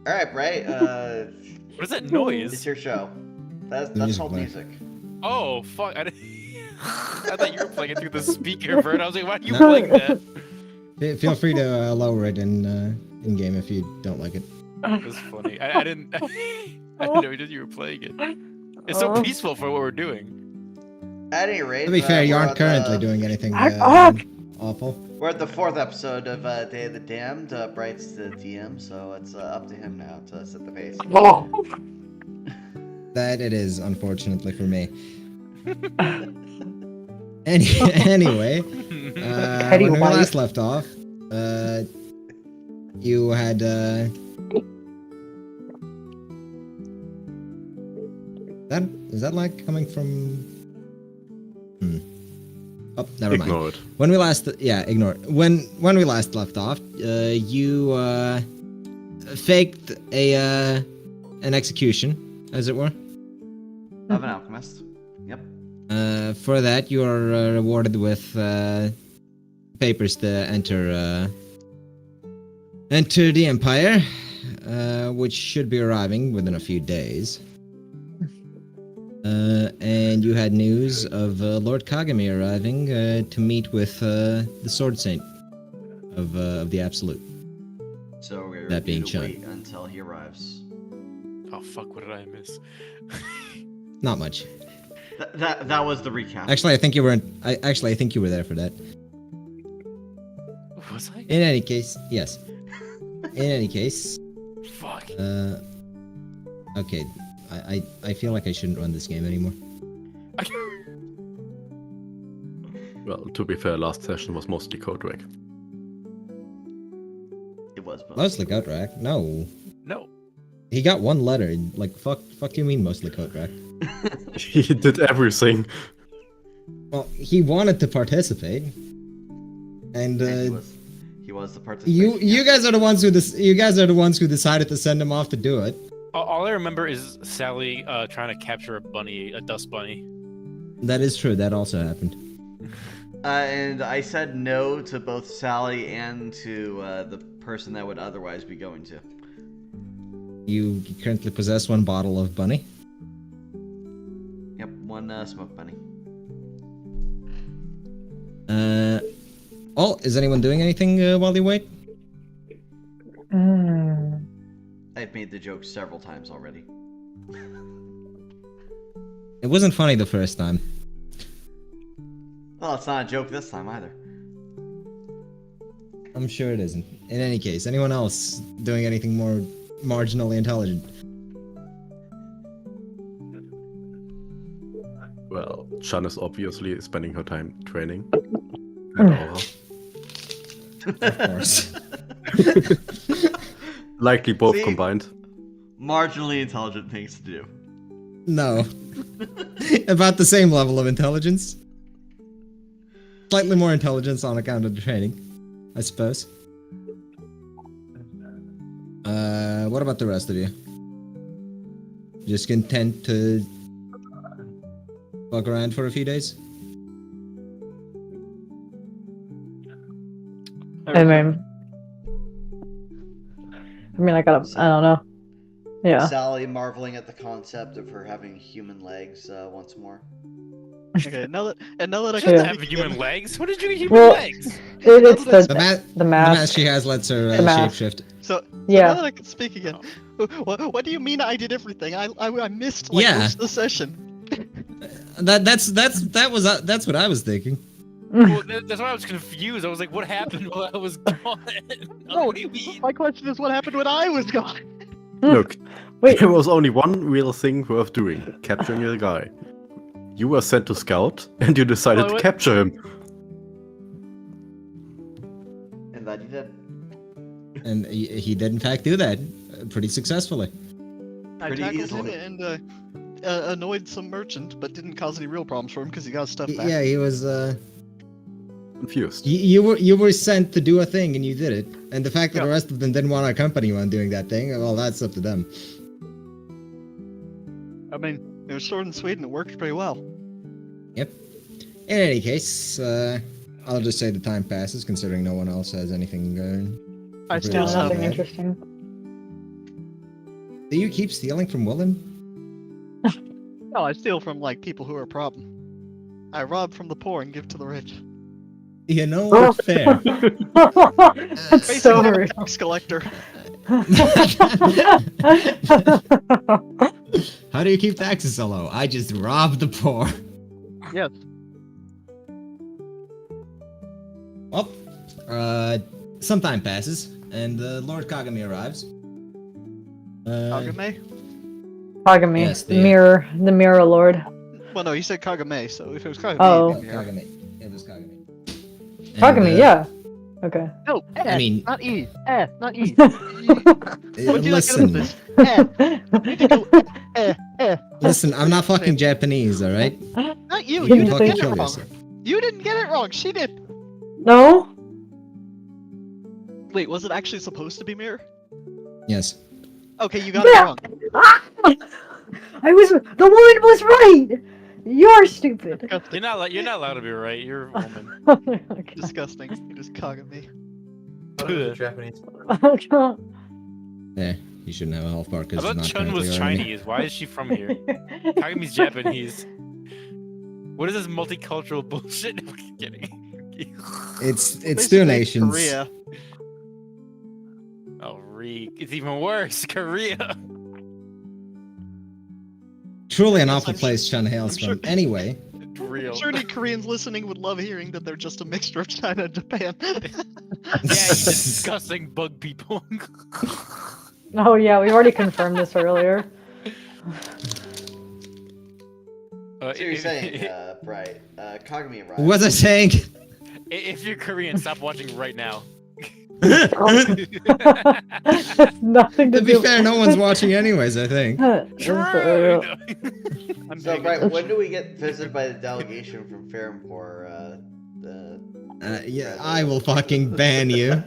Alright, Bray, What is that noise? it's your show. That's called music. Oh, fuck. I thought you were playing it through the speaker, Vern. I was like, why are you playing that? Feel free to lower it in game if you don't like it. That's funny. I didn't know you were playing it. It's so peaceful for what we're doing. At any rate, To be fair, you aren't currently doing anything awful. We're at the 4th episode of Day of the Damned. Bright's the DM, so it's up to him now to set the pace. That it is, unfortunately for me. Anyway, when we last left off, you had is that like coming from? Oh, never mind. Ignore it. When we last, ignore it. When we last left off, you faked an execution, as it were. Of an alchemist. Yep. For that, you are rewarded with papers to enter the Empire, which should be arriving within a few days. And you had news of Lord Kagami arriving to meet with the Sword Saint of the Absolute. So we're That being to shown. wait until he arrives. Oh, fuck. What did I miss? Not much. That was the recap. Actually, I think you were. I think you were there for that. Was I? In any case, yes. In any case, Fuck. okay. I feel like I shouldn't run this game anymore. Well, to be fair, last session was mostly code rec. It was both. Mostly Kotrek. No. No. He got one letter. Like, fuck you mean mostly Kotrek? He did everything. Well, he wanted to participate. And, he was the participant. you guys are the ones who decided to send him off to do it. All I remember is Sally trying to capture a dust bunny. That is true. That also happened. And I said no to both Sally and to the person that would otherwise be going to. You currently possess one bottle of bunny. Yep, one smoke bunny. Oh, is anyone doing anything while you wait? I've made the joke several times already. It wasn't funny the first time. Well, it's not a joke this time either. I'm sure it isn't. In any case, anyone else doing anything more marginally intelligent? Well, Chan is obviously spending her time training. And Aura. Of course. Likely both See? combined. Marginally intelligent things to do. No. About the same level of intelligence. Slightly more intelligence on account of the training, I suppose. What about the rest of you? Just content to fuck around for a few days? I mean, I don't know. Yeah. Sally marveling at the concept of her having human legs once more. Okay, now that I She can doesn't have speak human again- legs. What did you get human Well, legs? It's The the mask mask. she has lets her The mask. shapeshift. So Yeah. now that I can speak again, what do you mean I did everything? I missed like Yeah. most of the session. That's what I was thinking. Well, that's why I was confused. I was like, what happened while I was gone? No, What do you mean? my question is what happened when I was gone? Look, Wait. there was only one real thing worth doing: capturing the guy. You were sent to scout, and you decided Oh, to what? capture him. And that you did. And he did in fact do that pretty successfully. I Pretty tackled easily. him and annoyed some merchant, but didn't cause any real problems for him because he got his stuff back. Yeah, he was Confused. you were sent to do a thing and you did it. And the fact that Yeah. the rest of them didn't want to accompany you on doing that thing, well, that's up to them. I mean, it was short and sweet and it worked pretty well. Yep. In any case, I'll just say the time passes, considering no one else has anything going. I Pretty still much have Nothing that. interesting. Do you keep stealing from Willen? No, I steal from like people who are a problem. I rob from the poor and give to the rich. You know, fair. That's so Basically, I'm a real. tax collector. How do you keep taxes so low? I just rob the poor. Yes. Well, some time passes, and Lord Kagami arrives. Kagame? Kagami, Yes, the mirror lord. Well, no, you said Kagame, so if it was Kagame, Oh. it'd be Mirror. Kagami. It was Kagami. And, Kagami, yeah. Okay. No, I mean, not E. Not E. listen, this? You need to go listen, I'm not fucking Japanese, alright? Not you. You You can didn't fucking get it kill wrong. yourself. You didn't get it wrong. She did. No? Wait, was it actually supposed to be Mirror? Yes. Okay, you got it Yeah. wrong. The woman was right! You're stupid. Disgusting. You're not allowed to be right. You're a woman. Okay. Disgusting. It is Kagame. Japanese. There. You shouldn't have a health bar I because thought not Chun was currently earning. Chinese. Why is she from here? Kagami's Japanese. What is this multicultural bullshit? I'm kidding. It's Basically, two nations. Korea. Oh, it's even worse. Korea. Truly an Yes, awful I'm place Chun hails I'm sure- from. Anyway, Real. I'm sure any Koreans listening would love hearing that they're just a mixture of China and Japan. Yeah, you disgusting bug people. Oh yeah, we've already confirmed this earlier. So you're saying, Bright, Kagami arrived. what was I saying? If you're Korean, stop watching right now. It's nothing to To be do. fair, no one's watching anyways, I think. True. I'm So, being Bright, a- when do we get visited by the delegation from Fairmport? Yeah, I will fucking ban you.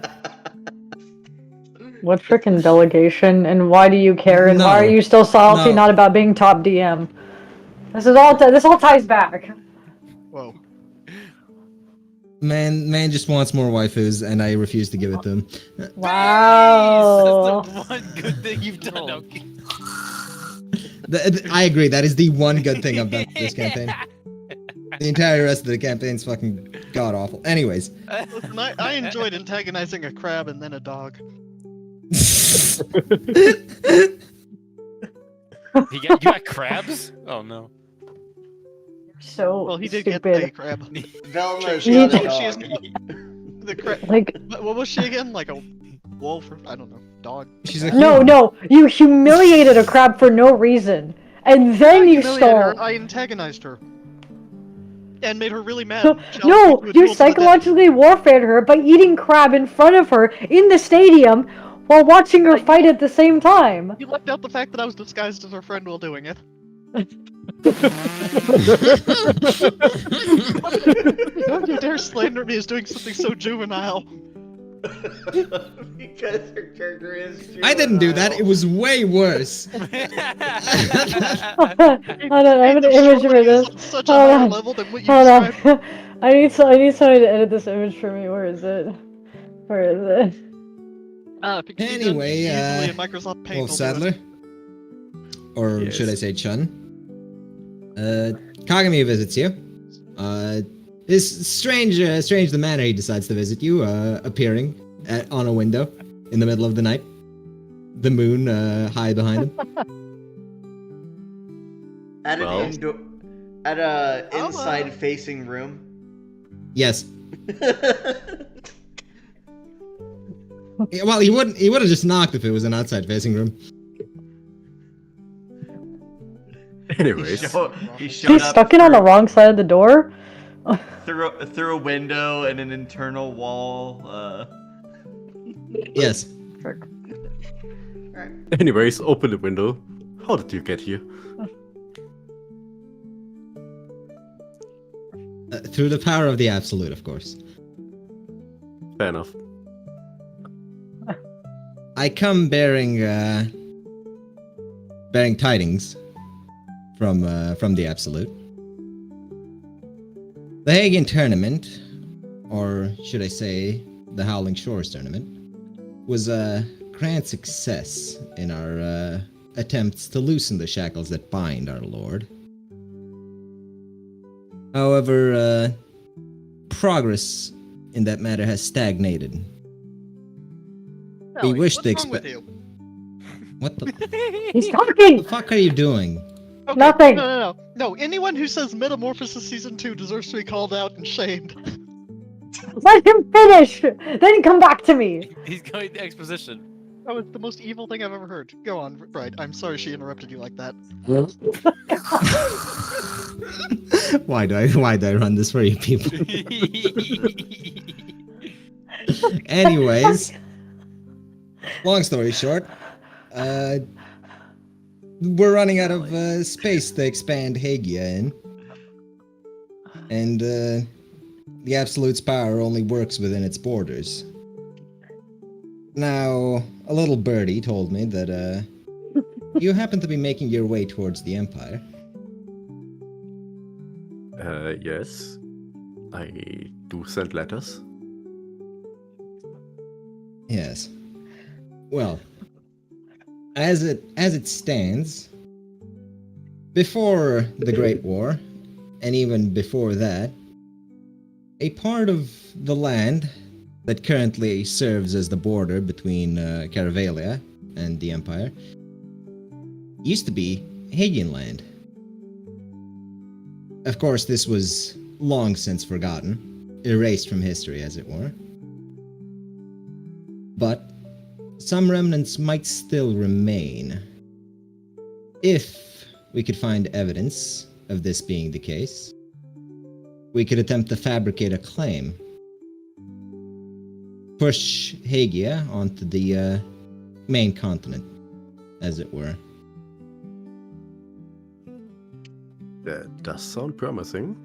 What frickin' delegation? And why do you care? And why No. are you still salty? No. Not about being top DM. This all ties back. Whoa. Man just wants more waifus, and I refuse to give it to him. Wow. That's the one good thing you've done. Oh. Okay. I agree, that is the one good thing I've done this campaign. The entire rest of the campaign's fucking god awful. Anyways. Listen, I enjoyed antagonizing a crab and then a dog. You got crabs? Oh no. So Well, he did get stupid. a crab. Velma She shot is- a she is- dog. The crab. Like, What was she again? Like a wolf or I don't know, dog. She's a no, you humiliated a crab for no reason, and then you humiliated her, stole. I antagonized her. And made her really mad. No, Challenged no, me to a you duel to the death. psychologically warfared her by eating crab in front of her in the stadium while watching her fight at the same time. You left out the fact that I was disguised as her friend while doing it. Don't you dare slander me as doing something so juvenile. Because her character is I didn't do that, it was way worse. Hold on, I have an image for this. On such a Hold higher on. level than what you Hold described. on. I need somebody to edit this image for me. Where is it? Where is it? If it can be done Anyway, easily in Microsoft Paint, Wolf I'll do it. Sadler. Or Yes. should I say Chun? Kagami visits you. It's strange the manner he decides to visit you, appearing on a window in the middle of the night. The moon high behind him. At an Well. at a inside facing room. Yes. Yeah, well, he would have just knocked if it was an outside facing room. Anyways, He He showed up stuck it on the wrong side of the door? through a window and an internal wall. Yes. anyways, open the window. How did you get here? Through the power of the absolute, of course. Fair enough. I come bearing tidings from the absolute. The Hagen tournament, or should I say, the Howling Shores tournament, was a grand success in our attempts to loosen the shackles that bind our lord. However, progress in that matter has stagnated. Ellie, wish what's to wrong with expe- you? What the He's talking! fuck are you doing? Okay, Nothing. No, anyone who says Metamorphosis Season 2 deserves to be called out and shamed. Let him finish! Then come back to me! He's going to exposition. Oh, it's the most evil thing I've ever heard. Go on, right. I'm sorry she interrupted you like that. Why do I run this for you people? Anyways, long story short, we're running out of space to expand Hagia in, and the Absolute's power only works within its borders. Now, a little birdie told me that you happen to be making your way towards the Empire. Yes. I do send letters. Yes. Well, as it stands, before the Great War, and even before that, a part of the land that currently serves as the border between Caravalia and the Empire used to be Hagian land. Of course, this was long since forgotten, erased from history, as it were. But some remnants might still remain. If we could find evidence of this being the case, we could attempt to fabricate a claim. Push Hagia onto the main continent, as it were. That does sound promising.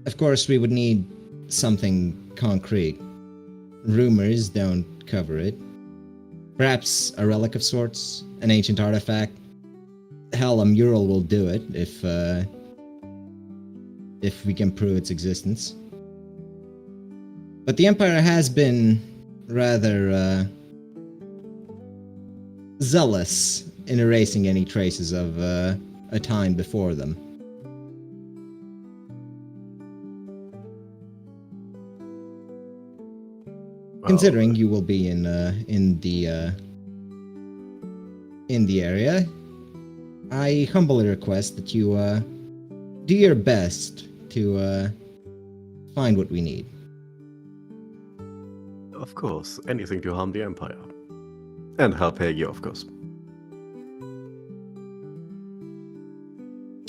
Of course, we would need something concrete. Rumors don't cover it. Perhaps a relic of sorts, an ancient artifact. Hell, a mural will do it if we can prove its existence. But the Empire has been rather zealous in erasing any traces of a time before them. Considering you will be in the area, I humbly request that you do your best to find what we need. Of course, anything to harm the Empire. And help Hagia, of course.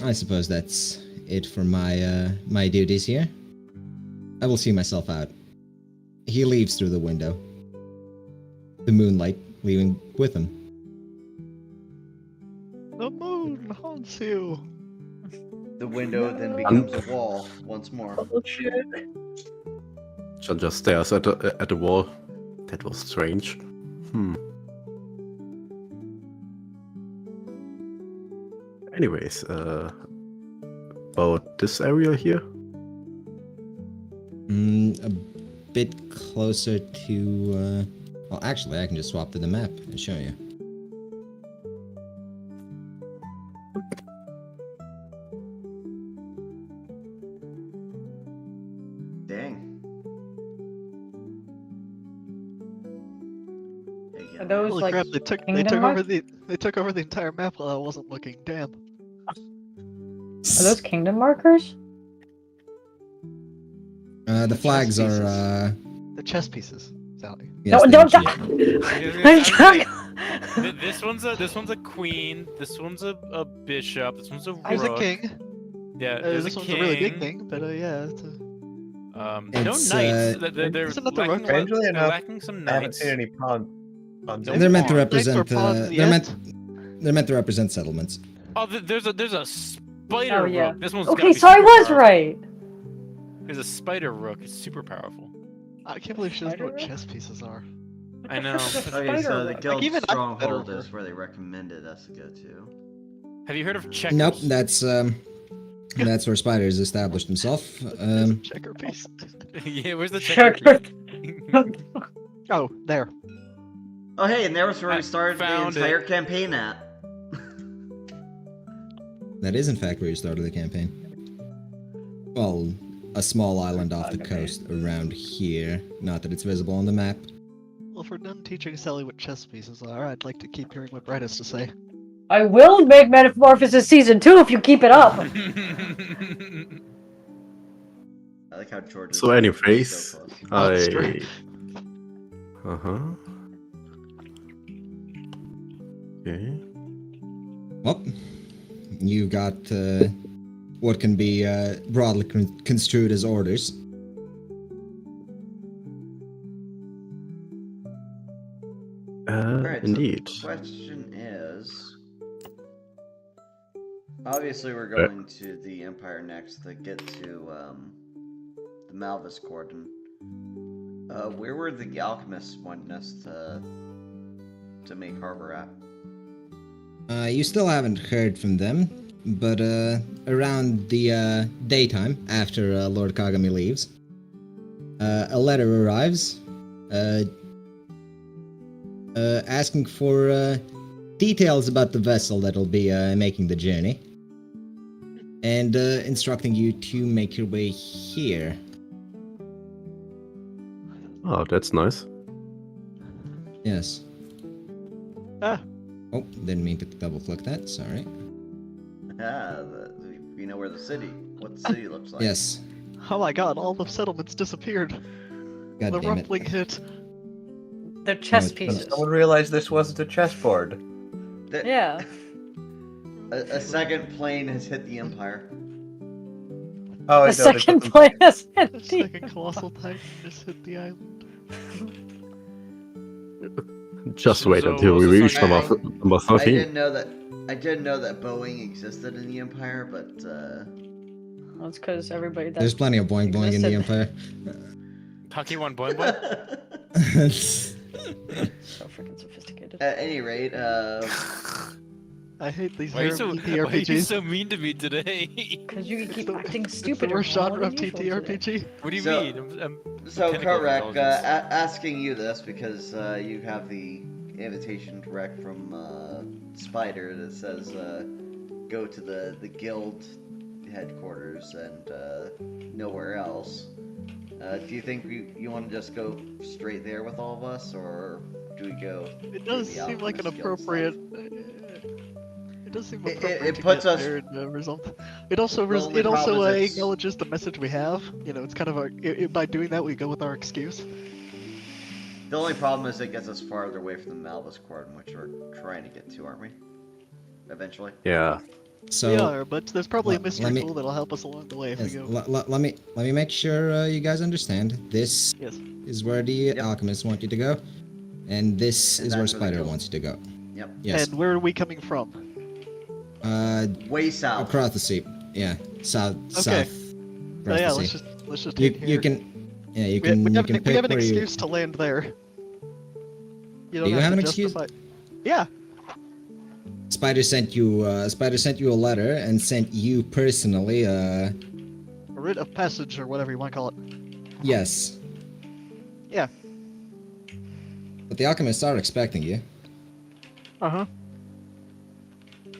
I suppose that's it for my duties here. I will see myself out. He leaves through the window. The moonlight leaving with him. The moon haunts you. The window then becomes a wall once more. Oh shit. John just stares at the wall. That was strange. Anyways, about this area here? A bit closer to, well, actually, I can just swap to the map and show you. Dang. Are those Holy like crap! They took kingdom over marks? they took over the entire map while I wasn't looking. Damn. Are those kingdom markers? The flags pieces. are, The chess pieces, Sally. yes, No, they don't. are- This one's a queen. This one's a bishop. This one's a rook. There's a king. Yeah, there's This a one's king. a really big thing, but yeah. It's a... No It's, knights. They're Isn't that the lacking, rook? Strangely they're enough, lacking some I haven't knights. seen any pawns. They're meant to Knights or represent. pawns They're yet? meant to represent settlements. Oh, there's a spider Oh, yeah. rook. This one's Okay, gotta be so I super was powerful. right. There's a spider rook. It's super powerful. I can't believe she doesn't know what Spider chess pieces are. I know. Okay, so the guild even I'm better stronghold for- is where they recommended us to go to. Have you heard of checkers? Nope, that's where Spiders established himself. Checker piece. Yeah, where's the checker? Checker. piece? Oh, there. Oh, hey, and there was where I we started the found it. entire campaign at. That is in fact where you started the campaign. Well, a small island off the coast around here. Not that it's visible on the map. Well, if we're done teaching Sally what chess pieces are, I'd like to keep hearing what Brett has to say. I will make Metamorphosis Season 2 if you keep it up. I like how George is So anyways, so close. That's true. Uh-huh. Okay. Well, you've got what can be broadly construed as orders. Alright, Indeed. so the question is... Obviously we're going to the Empire next to get to the Malvis Court. And, where were the alchemists wanting us to make harbor at? You still haven't heard from them, but around the daytime, after Lord Kagami leaves, a letter arrives asking for details about the vessel that'll be making the journey, and instructing you to make your way here. Oh, that's nice. Yes. Ah, Oh, didn't mean to double click that, sorry. We know where what the city looks like. Yes. oh my god, all the settlements disappeared. God The damn it. rumbling hit. They're chess No, pieces. Someone realized this wasn't a chessboard. Yeah. A second plane has hit the Empire. Oh, I The know. second plane is The empty. second colossal titan just hit the island. Just wait So until we what's the reach second number I 13. didn't know that Boeing existed in the Empire, but Well, it's because everybody that There's plenty of boing boing in the existed. Empire. Pokemon boing boing. So freaking sophisticated. At any rate, I hate these Why are you so, harem why are you TTRPGs. so mean to me today? Because you It's keep the- acting It's the stupid. worst genre of TTRPG. What do you So- mean? so Technical Korek, intelligence. asking you this because you have the invitation direct from Spider that says go to the guild headquarters and nowhere else. Do you think you want to just go straight there with all of us, or do we go? It does the seem like an Alchemist Guild appropriate. It does seem It- appropriate. it to puts get us- there and result. It also The only it also problem is it's- acknowledges the message we have. You know, it's kind of by doing that we go with our excuse. The only problem is it gets us farther away from the Malvis Court, which we're trying to get to, aren't we? Eventually. Yeah. So we are, but there's probably a let mystery me- tool that'll help us along the way if yes, we go. let me make sure you guys understand. This Yes. is where the alchemists want you to go, and this And is where that's where the Spider guild- wants you to go. Yep. Yes. And where are we coming from? Way south. Across the sea. Yeah, south. Okay. South. Oh, Across yeah, the let's sea. just You hang here. you can. Yeah, you We, can. we You have, can we pick have an where you. excuse to land there. You Do you have to an excuse? justify- Yeah. Spider sent you. Spider sent you a letter and sent you personally. A writ of passage or whatever you want to call it. Yes. Yeah. But the alchemists are expecting you. Uh huh.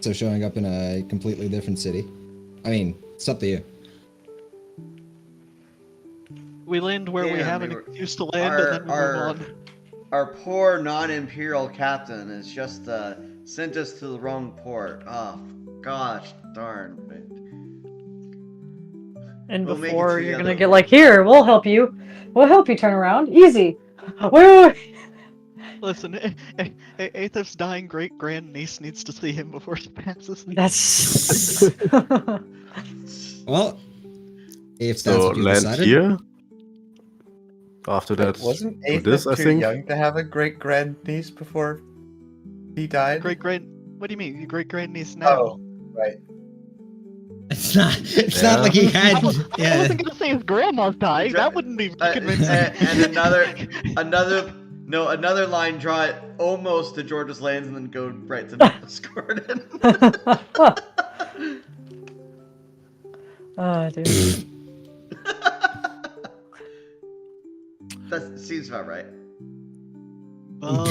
So showing up in a completely different city. I mean, it's up to you. We land where we Yeah, have we an were- excuse to land, our- and then we our- move on. Our poor non-imperial captain has just sent us to the wrong port. Oh, gosh darn. And We'll make it before to the you're other gonna get one. like, here, we'll help you. We'll help you turn around. Easy. Wait. Listen, Aethef's dying great grand niece needs to see him before she passes. That's. Well, if that's So what you land decided. here. After that, Wasn't do this, I Aethef too think. young to have a great grandniece before he died? Great grand. What do you mean? Your great grand niece now? Oh, right. It's not. It's not like he had. I Yeah. wasn't gonna say his grandma's dying. That wouldn't even convince me. and another line, draw it almost to George's lands and then go right to Nova Gordon. Oh, dude. That seems about right. Um,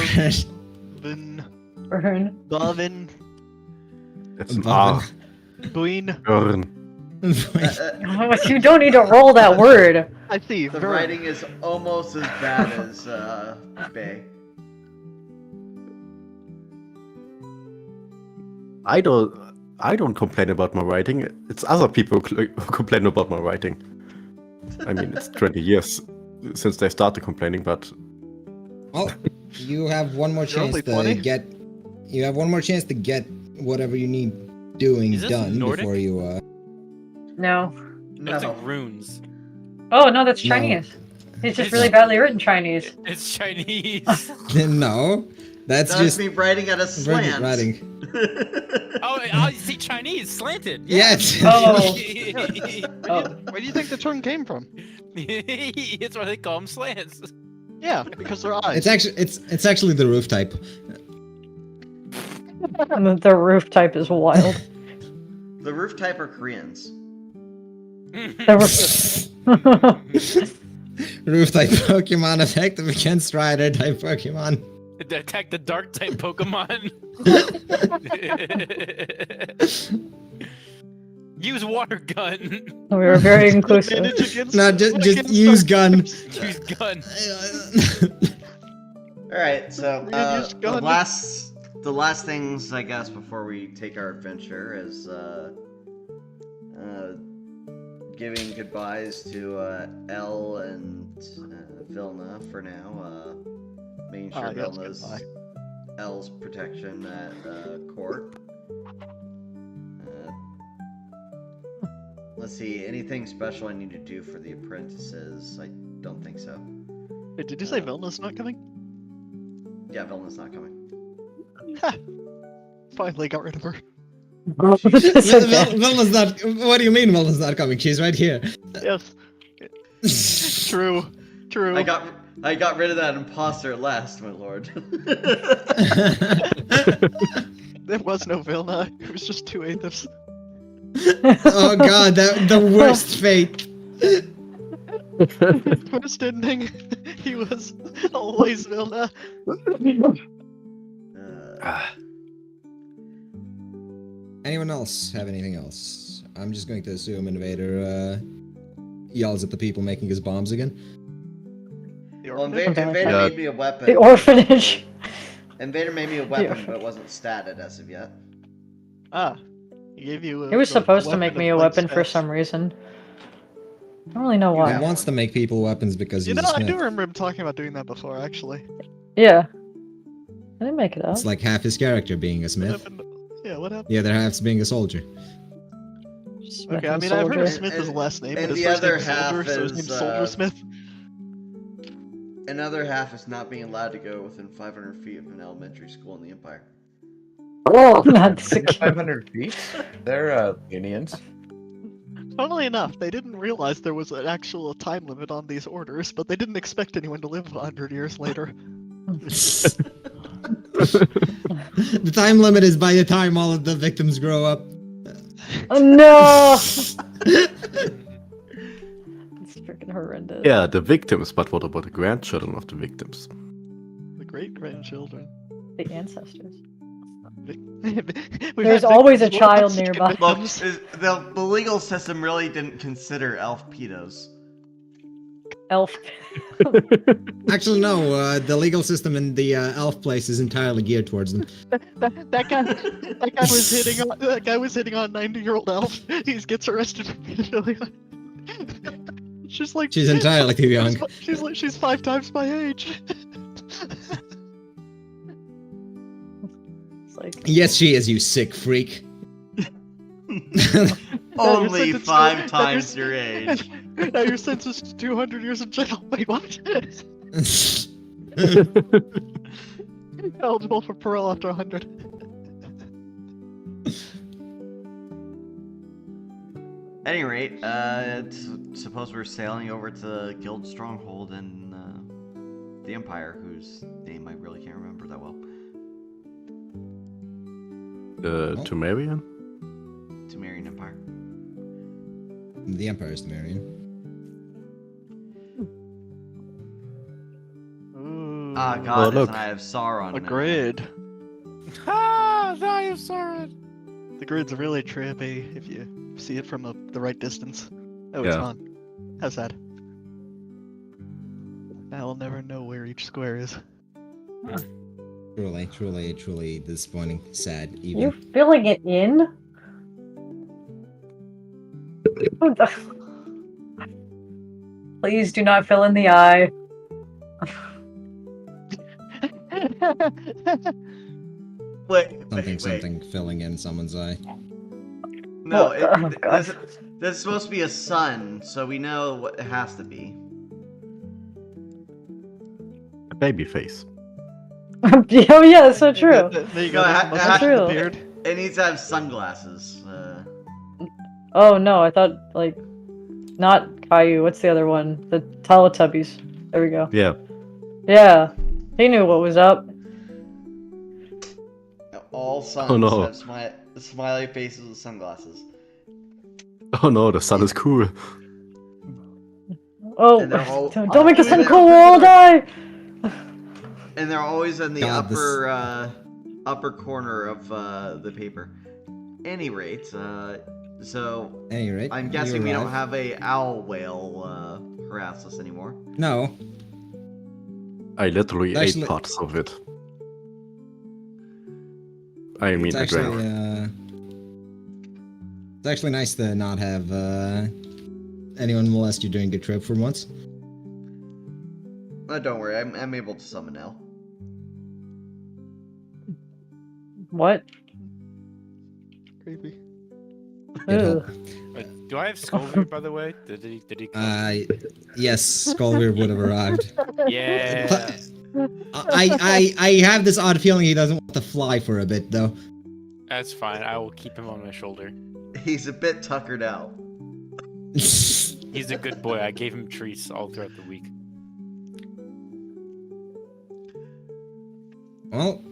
Burn. Burn. Bovin. That's an Bovin. R. Buin. Burn. You don't need to roll that word. I see. The Burn. writing is almost as bad as Bay. I don't complain about my writing. It's other people who complain about my writing. I mean, it's 20 years since they started complaining, but Oh, you have one more You're chance only to 20? get. You have one more chance to get whatever you need doing Is this done Nordic? before you. No. That's No. like runes. Oh no, that's No. Chinese. It's just It's- really badly written Chinese. It's Chinese. No, that's That's just me writing at a slant. writing. Oh, I see Chinese slanted. Yes. Oh. Where do you think the term came from? It's why they call them slants. Yeah, because they're eyes. It's actually the roof type. The roof type is wild. The roof type are Koreans. The Roof type Pokemon effective against Rider type Pokemon. They attack the dark type Pokemon. Use water gun. We were very inclusive. Advantage against- No, just against use dark gun. types. Use gun. Alright, so Korean use the gun. last things I guess before we take our adventure is giving goodbyes to Elle and Vilna for now. Making sure Ah, yes, Vilna's goodbye. Elle's protection at court. Let's see, anything special I need to do for the apprentices? I don't think so. Wait, did you say Vilna's not coming? Yeah, Vilna's not coming. Finally got rid of her. Vilna's not. What do you mean Vilna's not coming? She's right here. Yes. True. True. I got rid of that imposter at last, my lord. There was no Vilna. It was just two Aethys. Oh god, the worst fate. First ending, he was always Vilna. Anyone else have anything else? I'm just going to assume Invader yells at the people making his bombs again. Well, Invader made me a weapon. The orphanage. Invader made me a weapon, but it wasn't statted as of yet. Ah, he gave you. He was supposed to weapon make of me a light weapon for stats. some reason. I don't really know He why. wants to make people weapons because You he's know, a I smith. do remember him talking about doing that before, actually. Yeah. I didn't make it up. It's like half his character being a What smith. happened? Yeah, what happened? The other half's being a soldier. Smith Okay, I and mean, I've heard of soldier. Smith as a last name, and but his the first name other is half Soldier, so his is, name's Soldier Smith. Another half is not being allowed to go within 500 feet of an elementary school in the Empire. Oh, not secure. 500 feet? They're Unions. Funnily enough, they didn't realize there was an actual time limit on these orders, but they didn't expect anyone to live 100 years later. The time limit is by the time all of the victims grow up. Oh, no! It's freaking horrendous. yeah, the victims, but what about the grandchildren of the victims? The great-grandchildren. The ancestors. We've There's had always a victims, child second nearby. Look, victims. the legal system really didn't consider elf pedos. Elf. Actually, no. The legal system in the elf place is entirely geared towards them. That guy was hitting on 90-year-old elf. He gets arrested immediately. She's like She's entirely too young. She's 5 times my age. It's like, Yes, she is, you sick freak. Only sentenced to- 5 now times you're- your age. Now you're sentenced to 200 years in jail. Wait, what? Eligible for parole after 100. At any rate, suppose we're sailing over to Guild Stronghold in the Empire, whose name I really can't remember that well. Tumerian? Temerian Empire. The Empire's Temerian. Ah, God, look. and I have Sauron A now. grid. Ah, I am sorry. The grid's really trippy if you see it from the right distance. Oh, it's Yeah. gone. How sad. I will never know where each square is. Truly disappointing. Sad, even. You filling it in? Oh, please do not fill in the eye. Wait. Something filling in someone's eye. No, Oh, God. this is supposed to be a sun, so we know what it has to be. A baby face. Oh yeah, that's so true. There you go. No, There's ha- the mustache ha- and the true. beard. It needs to have sunglasses. Oh no, I thought like not Caillou. What's the other one? The Teletubbies. There we go. Yeah. Yeah, he knew what was up. All suns Oh, no. have smiley faces with sunglasses. Oh no, the sun is cool. Oh, And they're all- don't make the sun they're- cool. We'll all die. And they're always in the God, this- upper corner of the paper. Any rate, so Any rate, I'm you guessing we don't arrive. have a owl whale harass us anymore. No, I literally Actually- ate parts of it. I mean, it's I actually drank. it's actually nice to not have anyone molest you during a trip for once. Don't worry, I'm able to summon now. What? Creepy. Good Ugh. help. Do I have Skullbeard, by the way? Did he come? Yes, Skullbeard would have arrived. Yeah. I have this odd feeling he doesn't want to fly for a bit though. That's fine. I will keep him on my shoulder. He's a bit tuckered out. He's a good boy. I gave him treats all throughout the week. Well,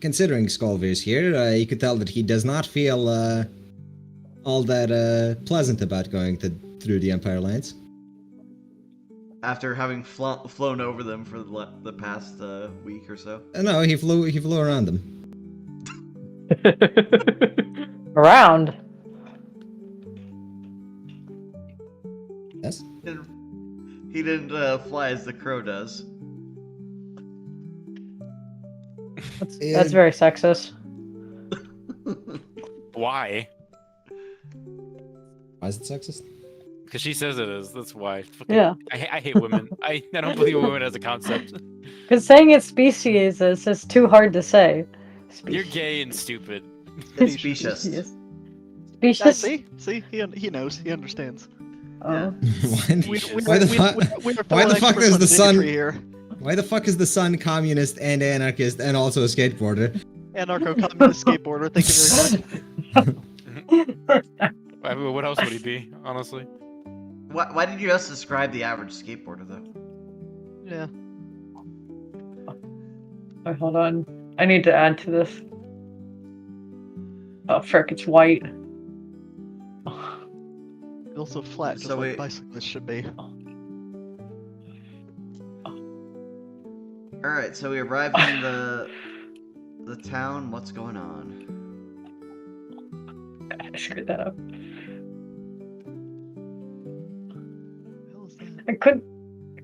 considering Skullbeard's here, you could tell that he does not feel all that pleasant about going through the Empire Lands. After having flown over them for the past week or so. No, he flew around them. Around. Yes. He didn't fly as the crow does. That's very sexist. Why? Why is it sexist? Because she says it is. That's why. Fucking- Yeah. I hate women. I don't believe in women as a concept. Because saying it's species is just too hard to say. You're gay and stupid. Specious. Species. See, he knows, he understands. Oh. Why the fuck is the sun? Here. Why the fuck is the sun communist and anarchist and also a skateboarder? Anarcho-communist skateboarder. Thank you very much. I mean, what else would he be, honestly? Why did you just describe the average skateboarder though? Yeah. Oh, hold on. I need to add to this. Oh, frick, it's white. Also flat, just So like wait. bicyclists should be. Alright, so we arrived in the town. What's going on? I screwed that up. Hell is that? I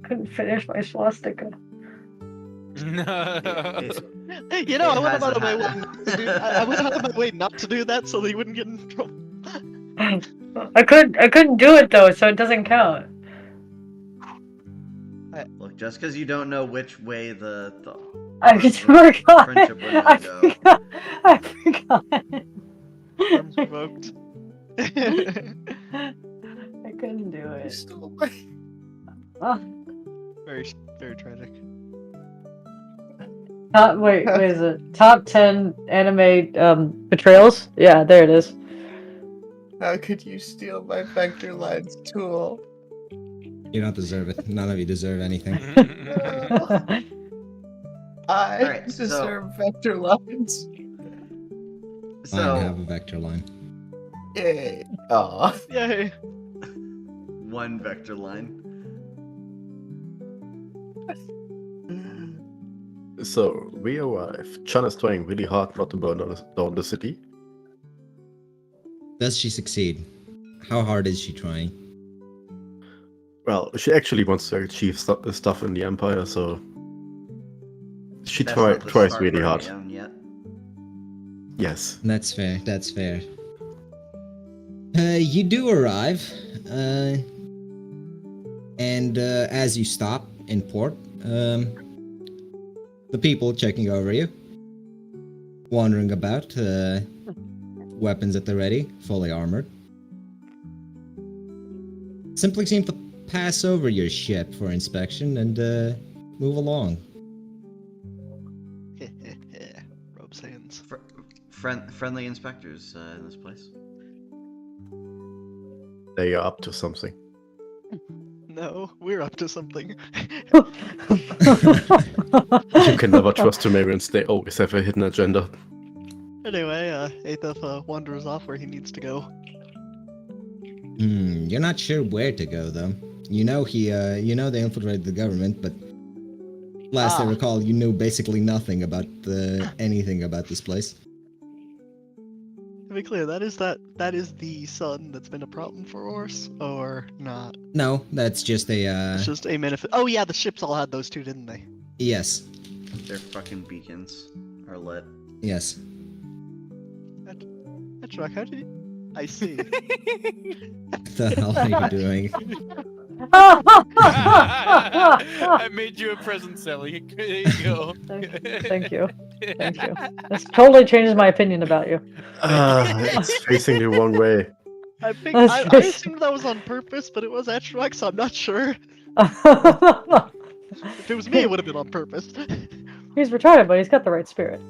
couldn't finish my swastika. No. You know, It I went hasn't out of my way happened. not to do. I went out of my way not to do that so that he wouldn't get in trouble. I couldn't do it though, so it doesn't count. Look, just because you don't know which way the I forgot. friendship would I go. forgot. I forgot. Arms revoked. I couldn't do it. Oh, Very, very tragic. wait, is it top 10 anime betrayals? Yeah, there it is. How could you steal my vector lines tool? You don't deserve it. None of you deserve anything. I Alright, so- deserve vector lines. I have So a vector line. Yay. Aw. Yay. one vector line. So we arrive. Chan is trying really hard not to burn down the city. Does she succeed? How hard is she trying? Well, she actually wants to achieve stuff in the Empire, so she That's not the tries start really hard. down yet. Yes. That's fair. That's fair. You do arrive, and as you stop in port, the people checking over you, wandering about, weapons at the ready, fully armored, simply seem to pass over your ship for inspection and move along. Robe's hands. Friendly inspectors in this place. They are up to something. No, we're up to something. You can never trust Sumerians, they always have a hidden agenda. Anyway, Aetheth wanders off where he needs to go. You're not sure where to go though. You know they infiltrated the government, but last I recall, you knew basically nothing about anything about this place. To be clear, that is the sun that's been a problem for Ors, or not? No, that's just a It's just a manifest. Oh yeah, the ships all had those too, didn't they? yes, Their fucking beacons are lit. yes. That's right. How did you... I see. What the hell are you doing? I made you a present, Sally. There you go. Thank you. Thank you. This totally changes my opinion about you. It's facing the wrong way. I think That's I just- assumed that was on purpose, but it was Atrok, so I'm not sure. If it was me, it would have been on purpose. He's retarded, but he's got the right spirit.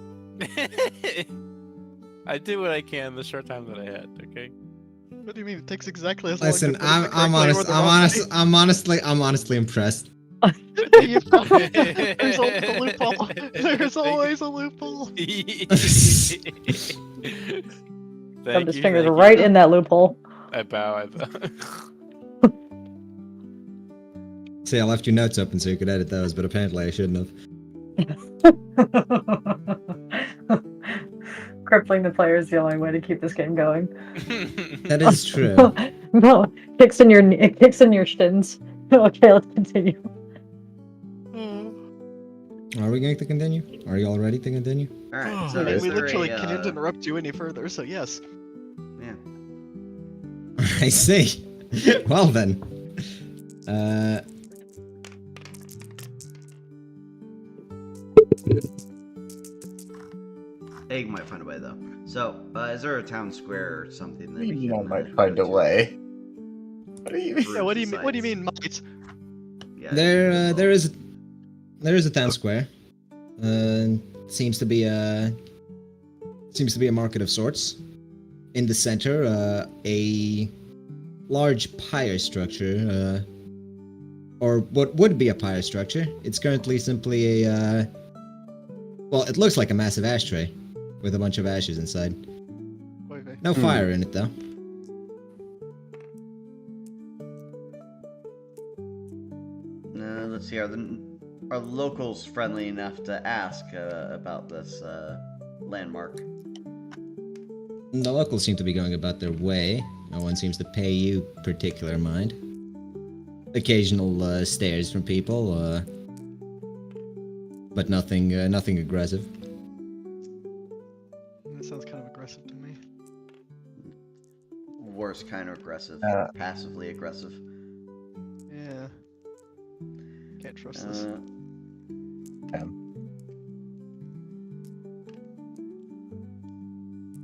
I did what I can in the short time that I had. Okay. What do you mean? It takes exactly as long. Listen, to put it the correct I'm way or honest. the wrong I'm honestly impressed. way. There's always a loophole. There's always a loophole. Rubbed his fingers right in that loophole. I bow. See, I left your notes open so you could edit those, but apparently I shouldn't have. Crippling the player is the only way to keep this game going. That is true. No, it kicks in your shins. Okay, let's continue. Are we going to continue? Are you all ready to continue? Alright, so I mean, is we there literally a, can't interrupt you any further, so yes. Yeah. I see. Well then. Egg might find a way though. So, is there a town square or something that we You can, might go find a to? way. What do you mean? Yeah, what do you mean? What do you mean, might? Yeah, There is a town square. Seems to be a market of sorts. In the center, a large pyre structure, or what would be a pyre structure. It's currently simply a well, it looks like a massive ashtray with a bunch of ashes inside. Okay. No fire in it though. Let's see. Are the locals friendly enough to ask about this landmark? The locals seem to be going about their way. No one seems to pay you particular mind. Occasional stares from people, but nothing aggressive. That sounds kind of aggressive to me. Worst kind of aggressive. Passively aggressive. Yeah. Can't trust this.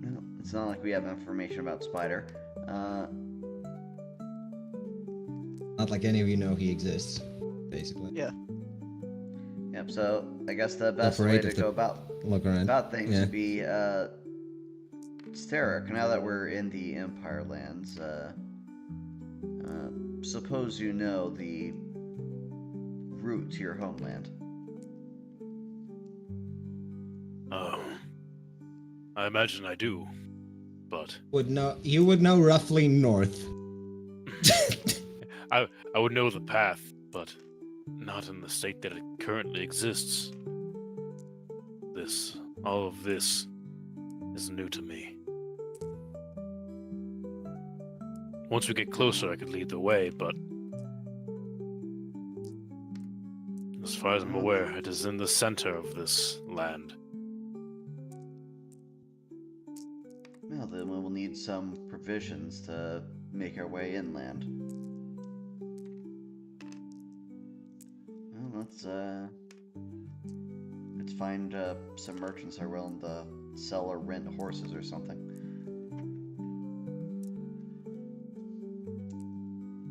No, it's not like we have information about Spider. Not like any of you know he exists, basically. Yeah. Yep. So I guess the best way Afraid to of the- go Look around. about things Yeah. would be Starrick. Now that we're in the Empire lands, suppose you know the route to your homeland. I imagine I do, but You would know roughly north. I would know the path, but not in the state that it currently exists. this. All of this is new to me. Once we get closer, I could lead the way, but as far as I'm aware, it is in the center of this land. Well, then we will need some provisions to make our way inland. Well, let's find some merchants who are willing to sell or rent horses or something.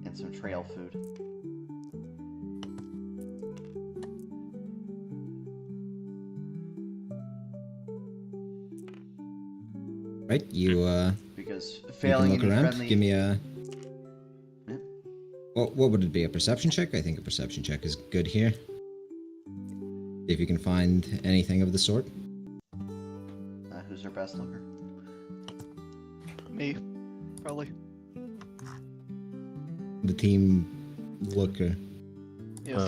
And some trail food. Right, you Because you failing can look any around. friendly... Give me a. Yeah. What would it be? A perception check? I think a perception check is good here. See if you can find anything of the sort. Who's our best looker? Me, probably. The team looker. Yes.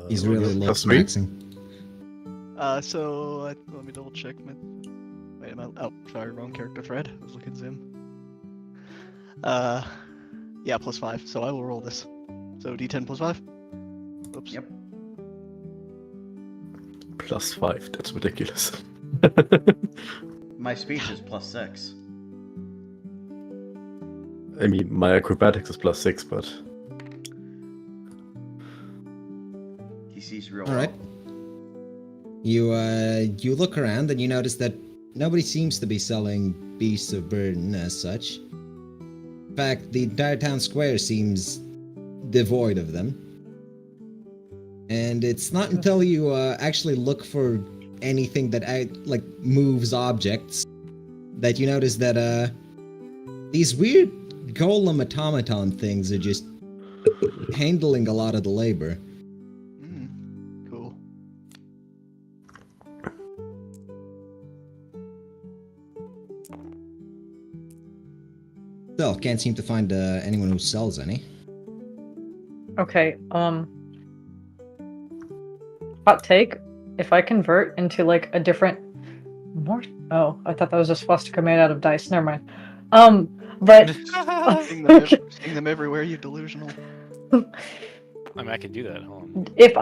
He's really looks +3? maxing. Let me double check. Wait, oh, sorry, wrong character thread. I was looking Zim. Yeah, +5. So I will roll this. So D10 +5. Oops. Yep. +5. That's ridiculous. My speech is +6. I mean, my acrobatics is +6, but DC's real All right. You look around and you notice that nobody seems to be selling beasts of burden as such. In fact, the entire town square seems devoid of them. And it's not until you actually look for anything that like moves objects that you notice that these weird golem automaton things are just handling a lot of the labor. Cool. Still, can't seem to find anyone who sells any. Okay, hot take. If I convert into like a different oh, I thought that was a swastika made out of dice. Never mind. But Seeing them everywhere, you delusional. I mean, I can do that. Hold on. if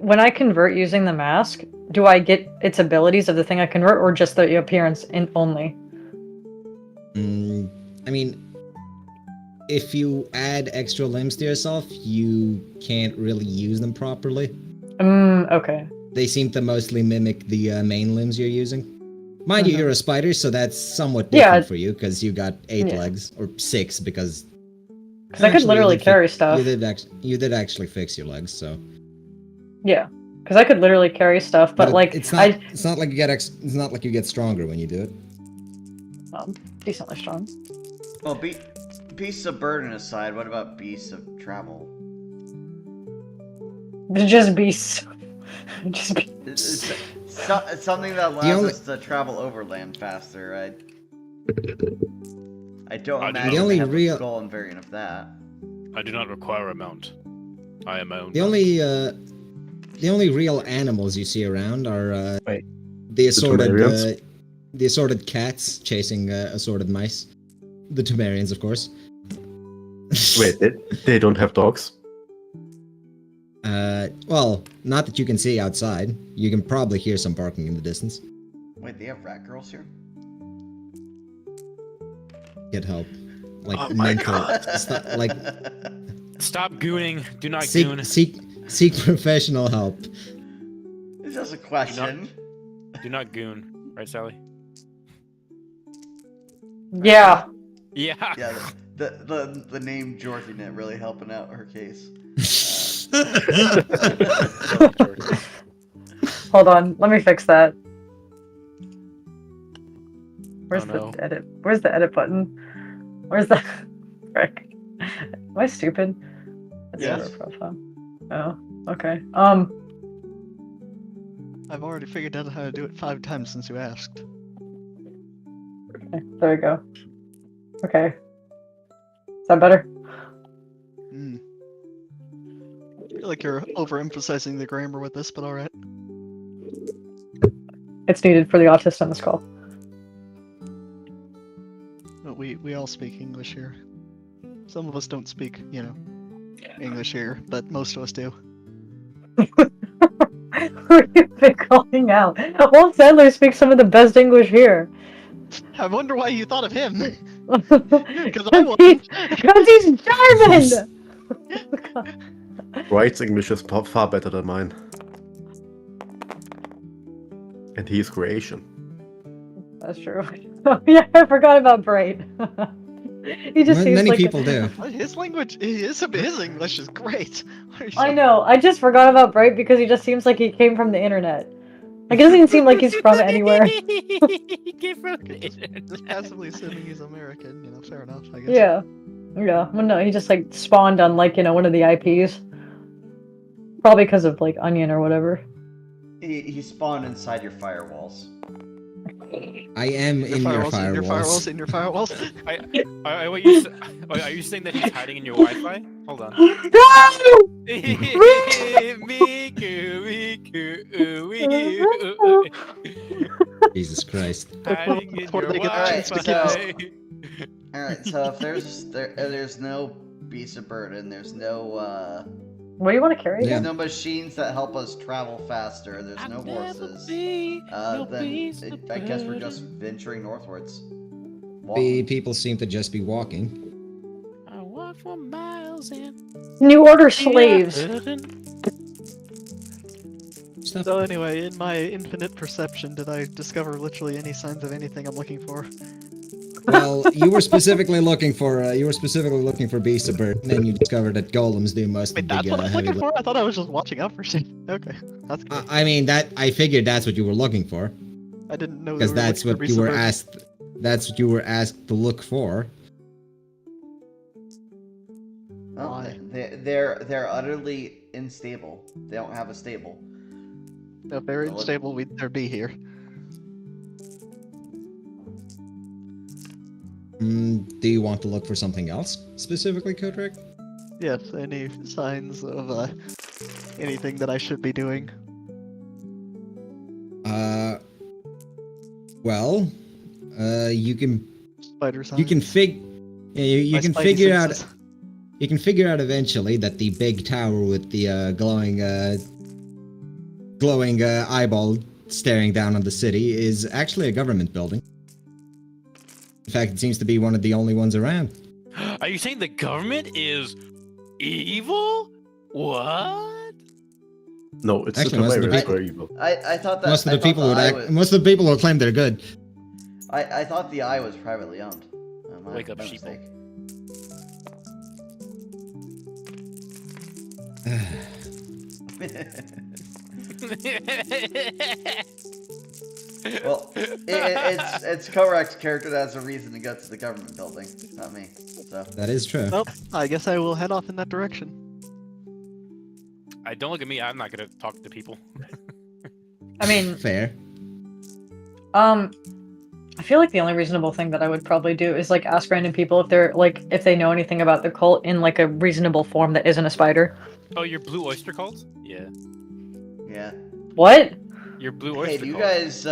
when I convert using the mask, do I get its abilities of the thing I convert, or just the appearance only? I mean, if you add extra limbs to yourself, you can't really use them properly. Okay. They seem to mostly mimic the main limbs you're using. Mind you, you're a spider, so that's somewhat different for you, because you got 8 legs, or 6, because... Because I could literally carry stuff. You did actually fix your legs, so... Yeah, because I could literally carry stuff, but like... It's not like you get it's not like you get stronger when you do it. Decently strong. Well, beasts of burden aside, what about beasts of travel? Just beasts. Just beasts. It's something that allows us to travel overland faster. I don't imagine the only have real a golem variant of that. I do not require a mount. I am my own. The only real animals you see around are the assorted cats chasing assorted mice. The Temerians, of course. wait, they don't have dogs? Well, not that you can see outside. You can probably hear some barking in the distance. Wait, they have rat girls here? Get help. Like Oh my mental. Like Stop gooning. Do not goon. seek professional help. It's just a question. Do not goon. Right, Sally? Yeah. Yeah. Yeah, the name Jordan really helping out her case. Hold on, let me fix that. Where's no. the edit? Where's the edit button? Where's the frick? Am I stupid? That's Yes. not our profile. Oh, okay. I've already figured out how to do it 5 times since you asked. Okay, there we go. Okay. Is that better? I feel like you're overemphasizing the grammar with this, but alright. it's needed for the autist on this call. But we all speak English here. Some of us don't speak, English here, but most of us do. Who have you been calling out? Walt Sadler speaks some of the best English here. I wonder why you thought of him. Because I won't. he's German! Wright's English is far better than mine. And he is Croatian. That's true. Yeah, I forgot about Bright. He just seems Many like people do. His English is great. I know. I just forgot about Bright because he just seems like he came from the internet. Like, it doesn't even seem like he's from anywhere. He came from the internet. Just passively assuming he's American, fair enough, I guess. Yeah. Yeah. Well, no, he just, like, spawned on, like, one of the IPs. Probably because of, like, Onion or whatever. He spawned inside your firewalls. I am in your firewalls. In your firewalls. Are you saying that he's hiding in your Wi-Fi? Hold on. No! Jesus Christ. Hiding in Before your they get the chance to kill. Wi-Fi. Alright, so if there's no beast of burden, there's no What do you want to carry? Yeah. there's no machines that help us travel faster, there's no horses, then I guess we're just venturing northwards. Walking. People seem to just be walking. I walk for miles and New Order slaves. Stuff. So anyway, in my infinite perception, did I discover literally any signs of anything I'm looking for? Well, you were specifically looking for beasts of burden, and you discovered that golems do most Wait, of the that's big what I was heavy looking for? I thought I was just watching out for shit. Okay, that's good. I mean I figured that's what you were looking for, I didn't know because that's what you were asked. asked. That's what you were asked to look for. Oh, Why? they're utterly unstable. They don't have a stable. If they're unstable, they'd be here. Do you want to look for something else specifically, Kodrick? Yes, any signs of anything that I should be doing? Well, you can Spider signs. you can you My can spidey figure out senses. you can figure out eventually that the big tower with the glowing eyeball staring down on the city is actually a government building. In fact, it seems to be one of the only ones around. Are you saying the government is evil? What? No, it's Actually, the most of the virus people- were evil. I thought that Most of I the thought people the would eye was- most of the people who claim they're good. I thought the eye was privately owned. Wake up, my sheeple. mistake. Well, it's Korak's character that has a reason to go to the government building, not me. So That is true. Well, I guess I will head off in that direction. Don't look at me. I'm not gonna talk to people. I mean, Fair. I feel like the only reasonable thing that I would probably do is like ask random people if they know anything about the cult in like a reasonable form that isn't a spider. Oh, your blue oyster cult? Yeah. yeah. What? Your blue Hey, oyster do you cult. guys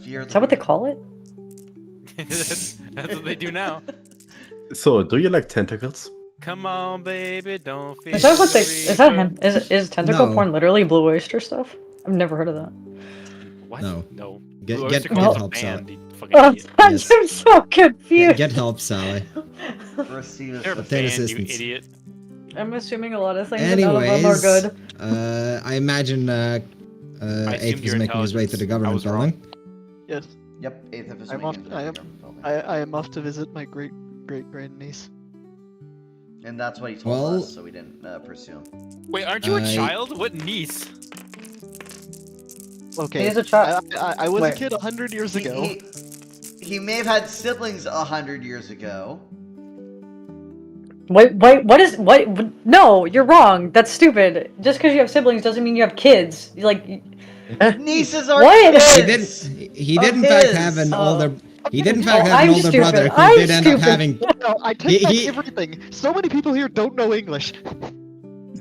fear? Is that what they call it? That's what they do now. So, do you like tentacles? Come on, baby, don't feel. Is that what they? Is that him? Is tentacle No. porn literally blue oyster stuff? I've never heard of that. What? No. No. Get- Blue get- oyster get cult's help, banned, Sally. you fucking Oh, idiot. I'm Yes. so confused. Get help, Sally. Receive You're assistance. banned, you assistance. idiot. I'm assuming a lot of things, and none of them are Anyways, good. I imagine assumed Ape is your making his way to the intelligence. I government was wrong. building. Yes, Yep, 8th of his I'm making off- it to the I am- government building. I am off to visit my great grandniece. And that's what he told Well- us, so we didn't pursue him. Wait, aren't you a I- child? What niece? Okay, He's a child. I was Wait. a kid 100 years ago. He may have had siblings 100 years ago. Wait, what? No, you're wrong. That's stupid. Just because you have siblings doesn't mean you have kids. Nieces are What? kids! He did in Of fact his. have an Oh. older. He did in fact Oh, have I'm an older stupid. brother who I'm did end up stupid. having. No, I take back He- everything. So many people here don't know English.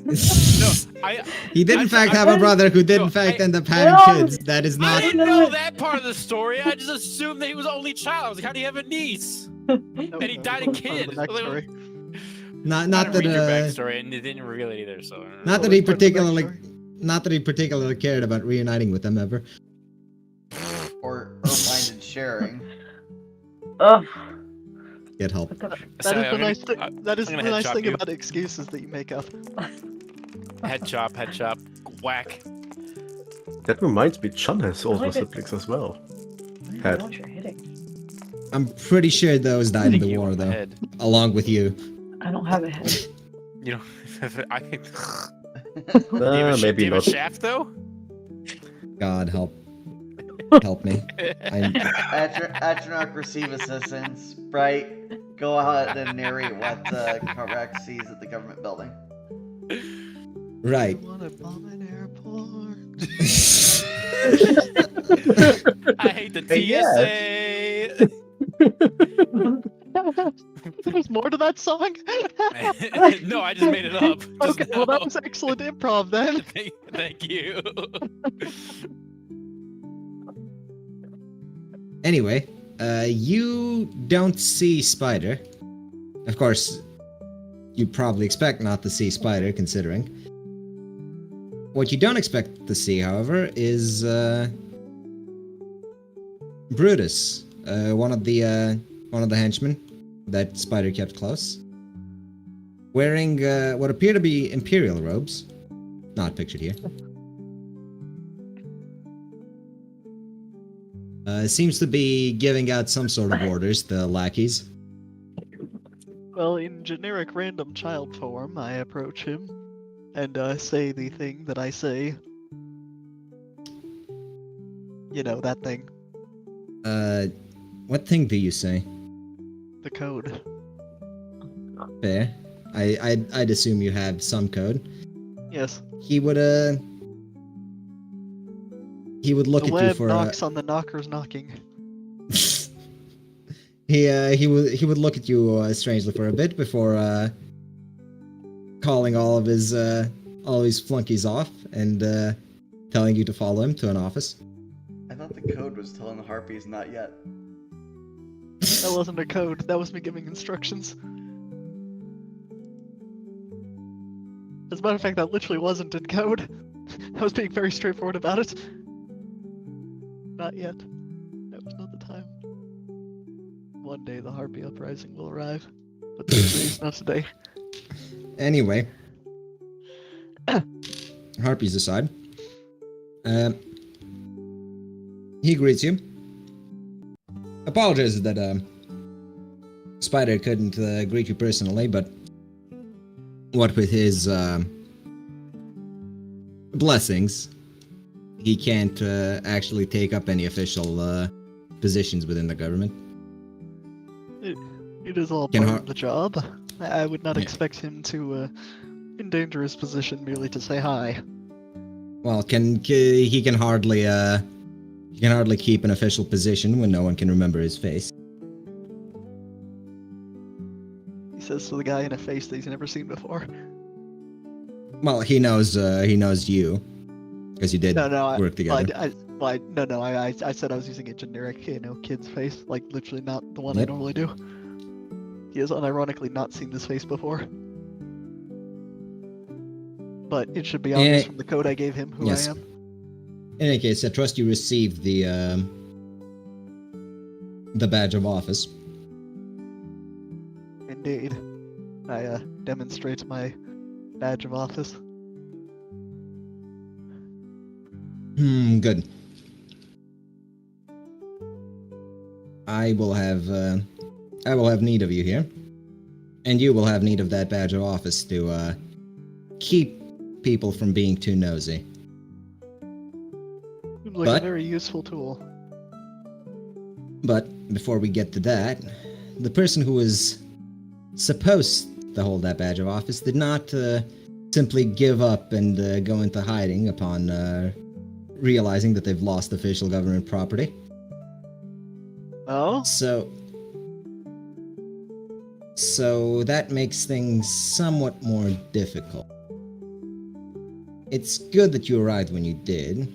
No, I He did in I- fact I- have a brother who did No, in fact I- end up having No. kids. That is I not. didn't know that part of the story. I just assumed that he was the only child. I was like, how do you have a niece? No, And he no, died a that was part of kid. the backstory. Not I that didn't read your uh, backstory, and it didn't reveal it either. So not that That he was part of the particularly, backstory. not that he particularly cared about reuniting with them ever. Or minded sharing. Ugh. Get help. That Sorry, is the I'm nice gonna- thing. That is I'm the gonna head nice chop thing you. about excuses that you make up. head chop, whack. That reminds me, Chun has older like it. siblings as well. I don't know Had. what you're hitting. I'm pretty sure those died in Hitting the you war on the though, head. along with you. I don't have a head. You know, I think. Maybe do you have not. a shaft though? God help, help me. I'm Atronach receive assistance. Bright, go ahead and narrate what Corvax sees at the government building. right. I want to bomb an airport. I hate the Hey, TSA. There's more to that song. No, I just made it up. Just Okay, well that now. was excellent improv then. Thank you. Anyway, you don't see Spider. Of course, you'd probably expect not to see Spider, considering. What you don't expect to see, however, is Brutus, one of the henchmen that Spider kept close, wearing what appear to be Imperial robes, not pictured here. Seems to be giving out some sort of orders to lackeys. Well, in generic random child form, I approach him and say the thing that I say. You know, that thing. What thing do you say? The code. Fair. I'd assume you have some code. Yes. He would look The at you web for knocks on the knockers knocking. he would look at you strangely for a bit before calling all of his flunkies off and telling you to follow him to an office. I thought the code was telling the harpies not yet. That wasn't a code. That was me giving instructions. As a matter of fact, that literally wasn't in code. I was being very straightforward about it. Not yet. That was not the time. One day the Harpy Uprising will arrive. But today's not today. Anyway, harpies aside, he greets you. Apologizes that Spider couldn't greet you personally, but what with his blessings, he can't actually take up any official positions within the government. It is all Can part Har- of the job. I would not Yeah. expect him to endanger his position merely to say hi. Well, he can hardly keep an official position when no one can remember his face. He says to the guy in a face that he's never seen before. Well, he knows you, because you did No, work together. I said I was using a generic, kid's face, like literally not the one I Yep. normally do. He has unironically not seen this face before. But it should be obvious from the code I gave him who Yes. I am. In any case, I trust you received the badge of office. Indeed. I demonstrate my badge of office. Good. I will have need of you here, and you will have need of that badge of office to keep people from being too nosy. Seems like But- a very useful tool. But before we get to that, the person who was supposed to hold that badge of office did not simply give up and go into hiding upon realizing that they've lost official government property. Oh? So that makes things somewhat more difficult. it's good that you arrived when you did.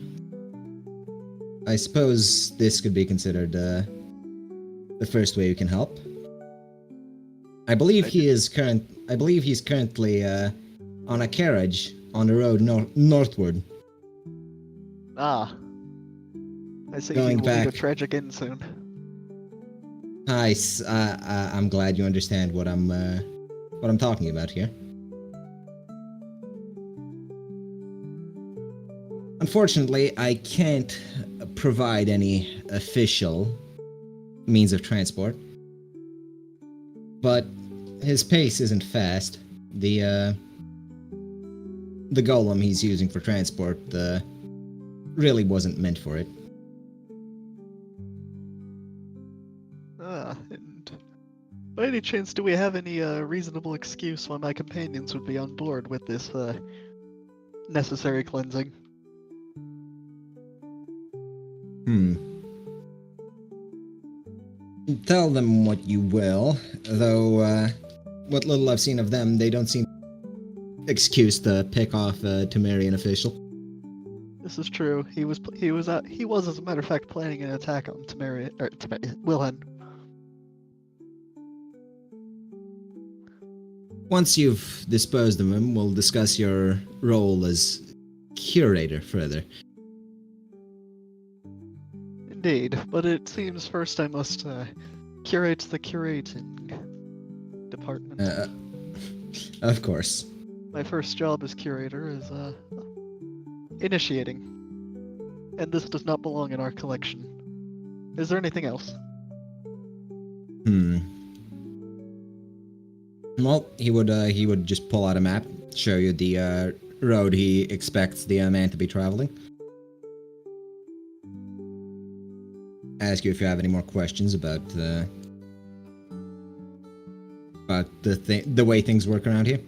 I suppose this could be considered the first way you can help. I believe he's currently on a carriage on the road northward. Ah. I see Going he will meet a back. tragic end soon. I'm glad you understand what I'm talking about here. Unfortunately, I can't provide any official means of transport. But his pace isn't fast. The golem he's using for transport really wasn't meant for it. Ah, and by any chance, do we have any reasonable excuse why my companions would be on board with this necessary cleansing? Tell them what you will, though what little I've seen of them, they don't seem excuse to pick off to marry an official. This is true. He was, as a matter of fact, planning an attack on Wilhelm. Once you've disposed of him, we'll discuss your role as curator further. Indeed, but it seems first I must curate the curating department. Of course. My first job as curator is initiating, and this does not belong in our collection. Is there anything else? Well, he would just pull out a map, show you the road he expects the man to be traveling. Ask you if you have any more questions about the way things work around here.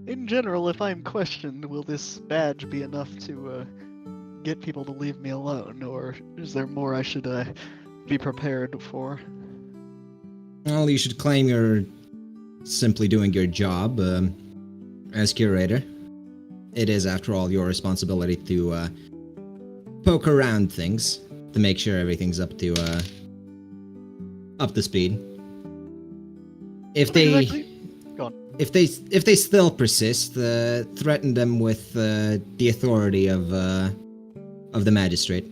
In general, if I'm questioned, will this badge be enough to get people to leave me alone, or is there more I should be prepared for? Well, you should claim you're simply doing your job as curator. It is, after all, your responsibility to poke around things to make sure everything's up to speed. If they if they still persist, threaten them with the authority of the magistrate.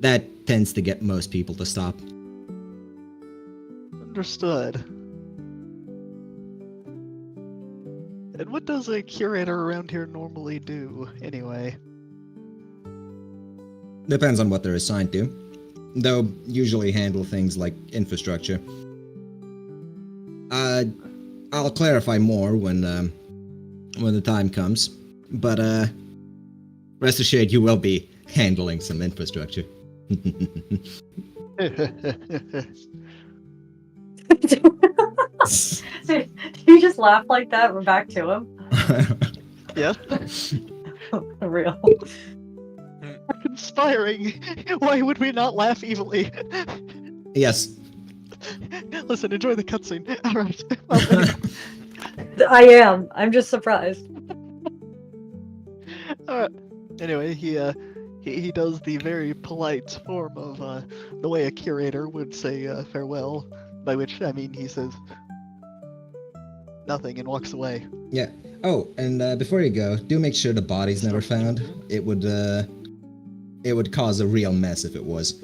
That tends to get most people to stop. Understood. And what does a curator around here normally do, anyway? Depends on what they're assigned to. They'll usually handle things like infrastructure. I'll clarify more when the time comes. But rest assured, you will be handling some infrastructure. Did you just laugh like that? We're back to him. Yeah. Real. Conspiring. Why would we not laugh evilly? Yes. Listen, enjoy the cutscene. Alright. Well, I am. I'm just surprised. Alright. Anyway, he does the very polite form of the way a curator would say farewell, by which I mean he says nothing and walks away. Yeah. Oh, and before you go, do make sure the body's never found. It would cause a real mess if it was.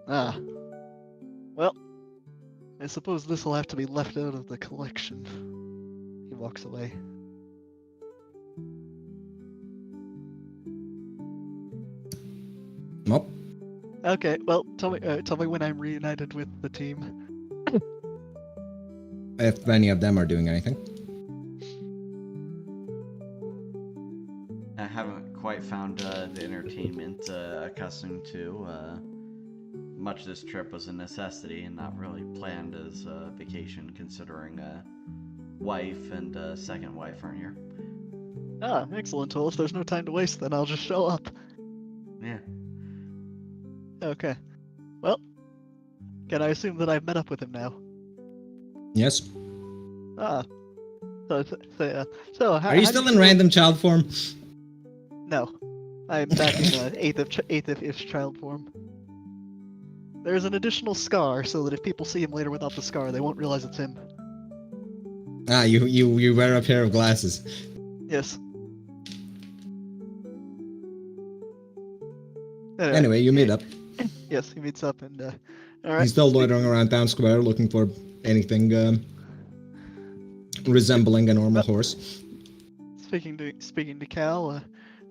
Ah. Well, I suppose this will have to be left out of the collection. He walks away. Nope. Okay, well, tell me when I'm reunited with the team. If any of them are doing anything. I haven't quite found the entertainment accustomed to. Much of this trip was a necessity and not really planned as a vacation, considering wife and second wife aren't here. Ah, excellent. Well, if there's no time to waste, then I'll just show up. Yeah. Okay. Well, can I assume that I've met up with him now? Yes. Ah. So how, Are you how do still in feel- random child form? No, I'm back in eighth of child form. There's an additional scar, so that if people see him later without the scar, they won't realize it's him. Ah, you wear a pair of glasses. Yes. Anyway, you meet up. Yes, he meets up and all right. He's still loitering around town square looking for anything resembling a normal horse. Speaking to Cal,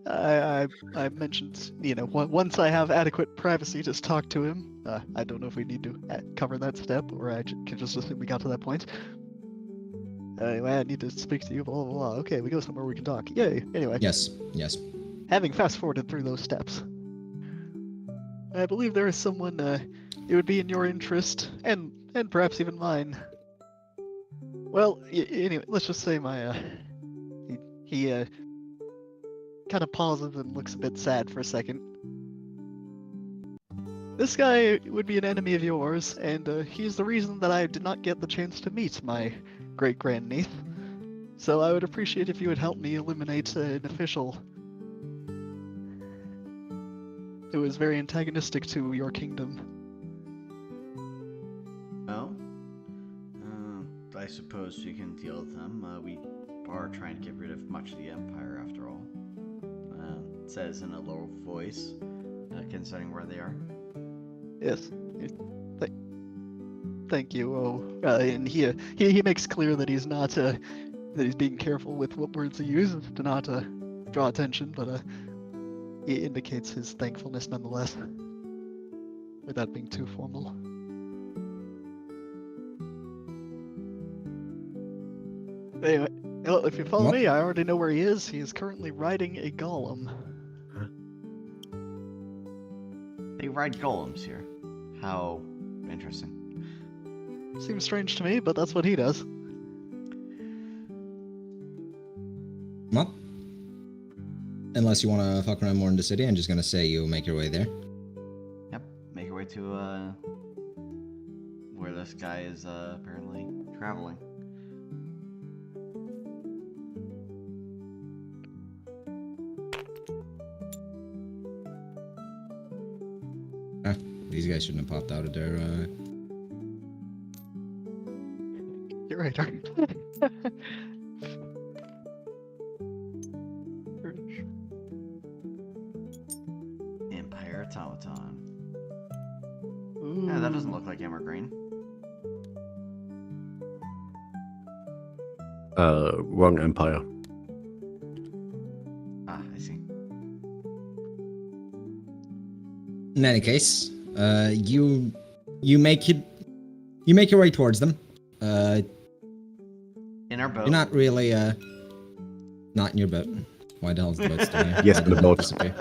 I mentioned, once I have adequate privacy to talk to him. I don't know if we need to cover that step, or I can just assume we got to that point. Anyway, I need to speak to you. Blah blah blah. Okay, we go somewhere we can talk. Yay. Anyway. Yes. Having fast forwarded through those steps, I believe there is someone it would be in your interest, and perhaps even mine. Well, anyway, let's just say my he kind of pauses and looks a bit sad for a second. This guy would be an enemy of yours, and he's the reason that I did not get the chance to meet my great-grandniece. So I would appreciate if you would help me eliminate an official who was very antagonistic to your kingdom. Well, I suppose we can deal with them. We are trying to get rid of much of the Empire, after all. It says in a low voice, considering where they are. Yes. Thank you. Oh, and he makes clear that he's not that he's being careful with what words he uses to not draw attention, but he indicates his thankfulness nonetheless, without being too formal. Anyway, well, if you follow me, I already know where he is. He is currently riding a golem. They ride golems here. How interesting. Seems strange to me, but that's what he does. Well, unless you want to fuck around more in the city, I'm just gonna say you make your way there. Yep, make your way to where this guy is apparently traveling. These guys shouldn't have popped out of their. You're right, Art. Empire Automaton. Yeah, that doesn't look like Evergreen. Wrong empire. Ah, I see. In any case, you make your way towards them. In our boat. You're not really not in your boat. Why the hell's the boat still here? Yes, Why in the did it boat. disappear?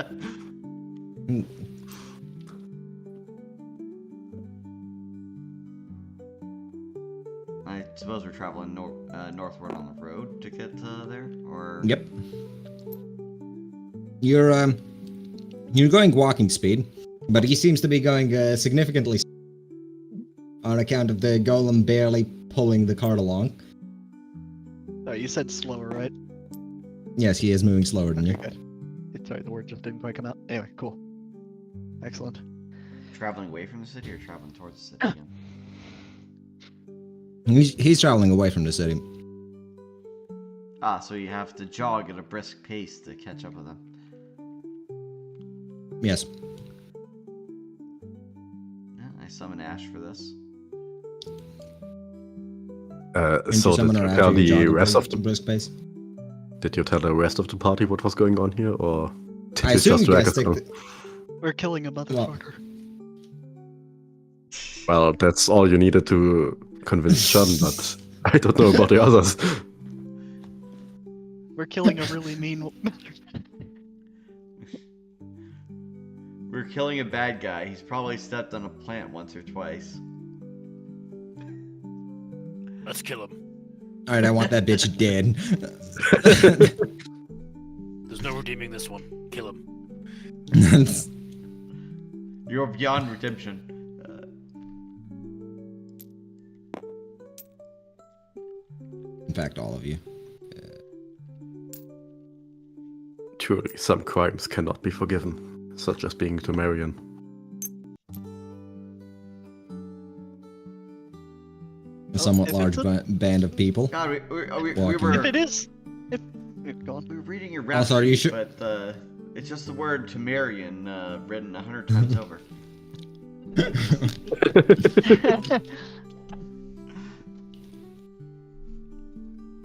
I suppose we're traveling northward on the road to get there, or? Yep. You're going walking speed, but he seems to be going significantly on account of the golem barely pulling the cart along. Oh, you said slower, right? Yes, he is moving slower than you. Okay, good. Sorry, the word just didn't quite come out. Anyway, cool. Excellent. Traveling away from the city or traveling towards the city again? He's traveling away from the city. Ah, so you have to jog at a brisk pace to catch up with them. Yes. Yeah, I summon Ash for this. So did you tell the rest of the brisk pace? Did you tell the rest of the party what was going on here, or did I you assume just you drag guys us think along? that- We're killing a motherfucker. Well, that's all you needed to convince John, but I don't know about the others. We're killing a really mean. We're killing a bad guy. He's probably stepped on a plant once or twice. Let's kill him. All right, I want that bitch dead. There's no redeeming this one. Kill him. You're beyond redemption. In fact, all of you. Truly, some crimes cannot be forgiven, such as being Temerian. A somewhat if large it's band of people. God, we Walking. were If it is, if go on. we were reading your Oh, sorry, you recipe, but it's just the word Temerian written 100 times over.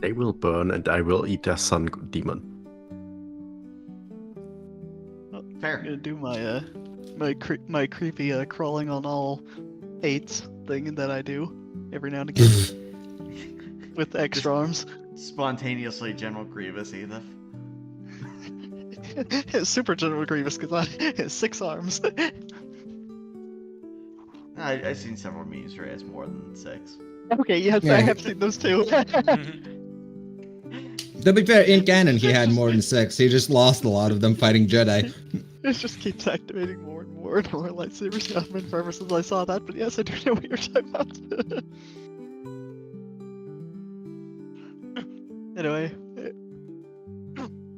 They will burn, and I will eat their sun demon. Fair. I'm gonna do my my creepy crawling on all eights thing that I do every now and again with extra arms. Spontaneously General Grievous, Edith. Super General Grievous because I has 6 arms. I've seen several memes where it's more than 6. Okay, yes, Yeah. I have seen those too. To be fair, in canon he had more than 6. He just lost a lot of them fighting Jedi. It just keeps activating more and more and more lightsabers. I've been forever since I saw that, but yes, I do know what you're talking about. Anyway,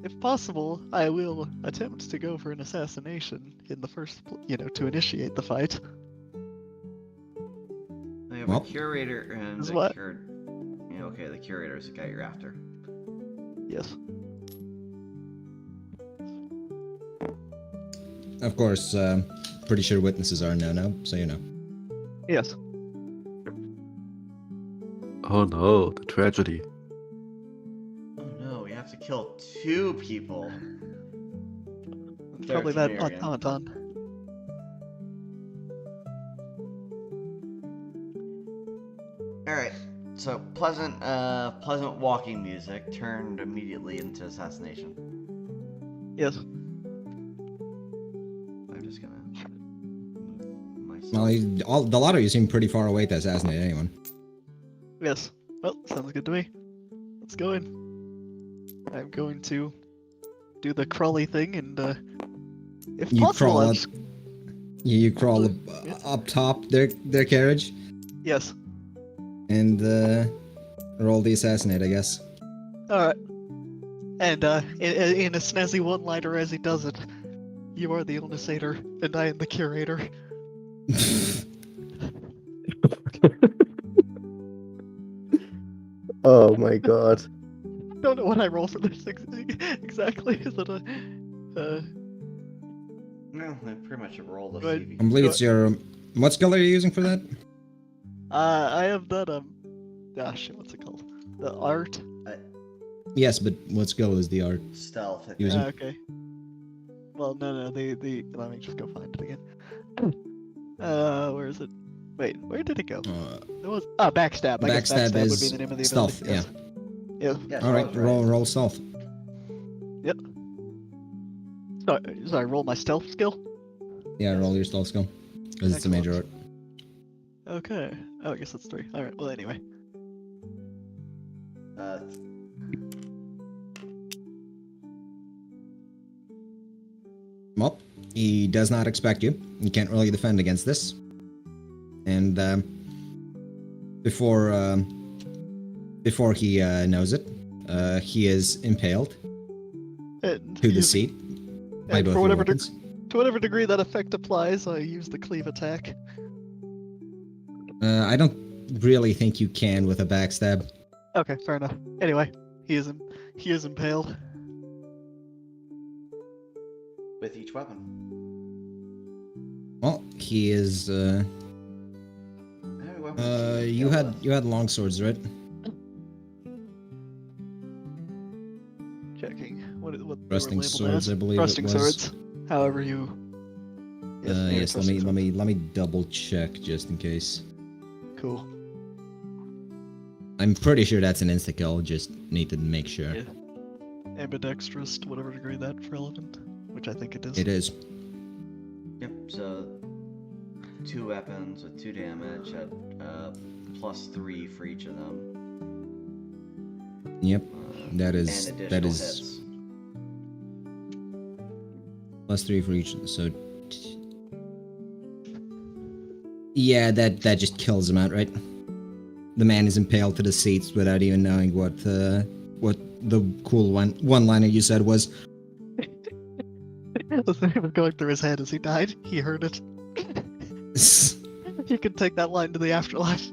if possible, I will attempt to go for an assassination in the first, to initiate the fight. I have Well, a curator and is a what? okay, the curator is the guy you're after. Yes. Of course, pretty sure witnesses are no, so you know. Yes. Oh no, the tragedy. Oh no, we have to kill 2 people. They're Probably that Temerian. automaton. Alright, so pleasant walking music turned immediately into assassination. Yes. I'm just gonna move myself. Well, the lot of you seem pretty far away to assassinate anyone. Yes. Well, sounds good to me. Let's go in. I'm going to do the crawly thing and, if You possible, crawl I'll up, just... you crawl Yeah. up top their carriage Yes. and roll the assassinate, I guess. Alright. And, in a snazzy one-liner as he does it, you are the Illuminator, and I am the Curator. Oh my god. Don't know what I roll for this exactly. Is it a, No, I pretty much rolled a Right. CV. I believe it's your. What skill are you using for that? I have that, shit, what's it called? The art? Yes, but what skill is the art? Stealth. I think. Using- Okay. Well, no, let me just go find it again. Where is it? Wait, where did it go? It was, backstab. I guess Backstab backstab would is be the name of the stealth, ability. Yes. Yes, All I right, was roll stealth. Sorry, roll my stealth skill? Yeah, roll your stealth skill because it's a major art. Okay. Oh, I guess that's 3. Alright, well, anyway. Well, he does not expect you. You can't really defend against this. And before he knows it, he is impaled And to the use- seat by and both for your whatever, weapons. to whatever degree that effect applies, I use the cleave attack. I don't really think you can with a backstab. Okay, fair enough. Anyway, he is impaled. with each weapon. Well, he is. How many weapons? You had long swords, right? Checking. What they were Thrusting labeled swords, as. I believe Thrusting it was. swords. However you. Yes. Let thrusting swords. me double check just in case. Cool. I'm pretty sure that's an insta kill. Just need to make sure. Yeah. Ambidextrous to whatever degree that's relevant, which I think it is. It is. Yep, so 2 weapons with 2 damage at +3 for each of them. Yep. Uh, That is and that additional is hits. +3 for each. So. Yeah, that just kills him outright. The man is impaled to the seats without even knowing what the cool one-liner you said was. It was going through his head as he died. He heard it. You can take that line to the afterlife.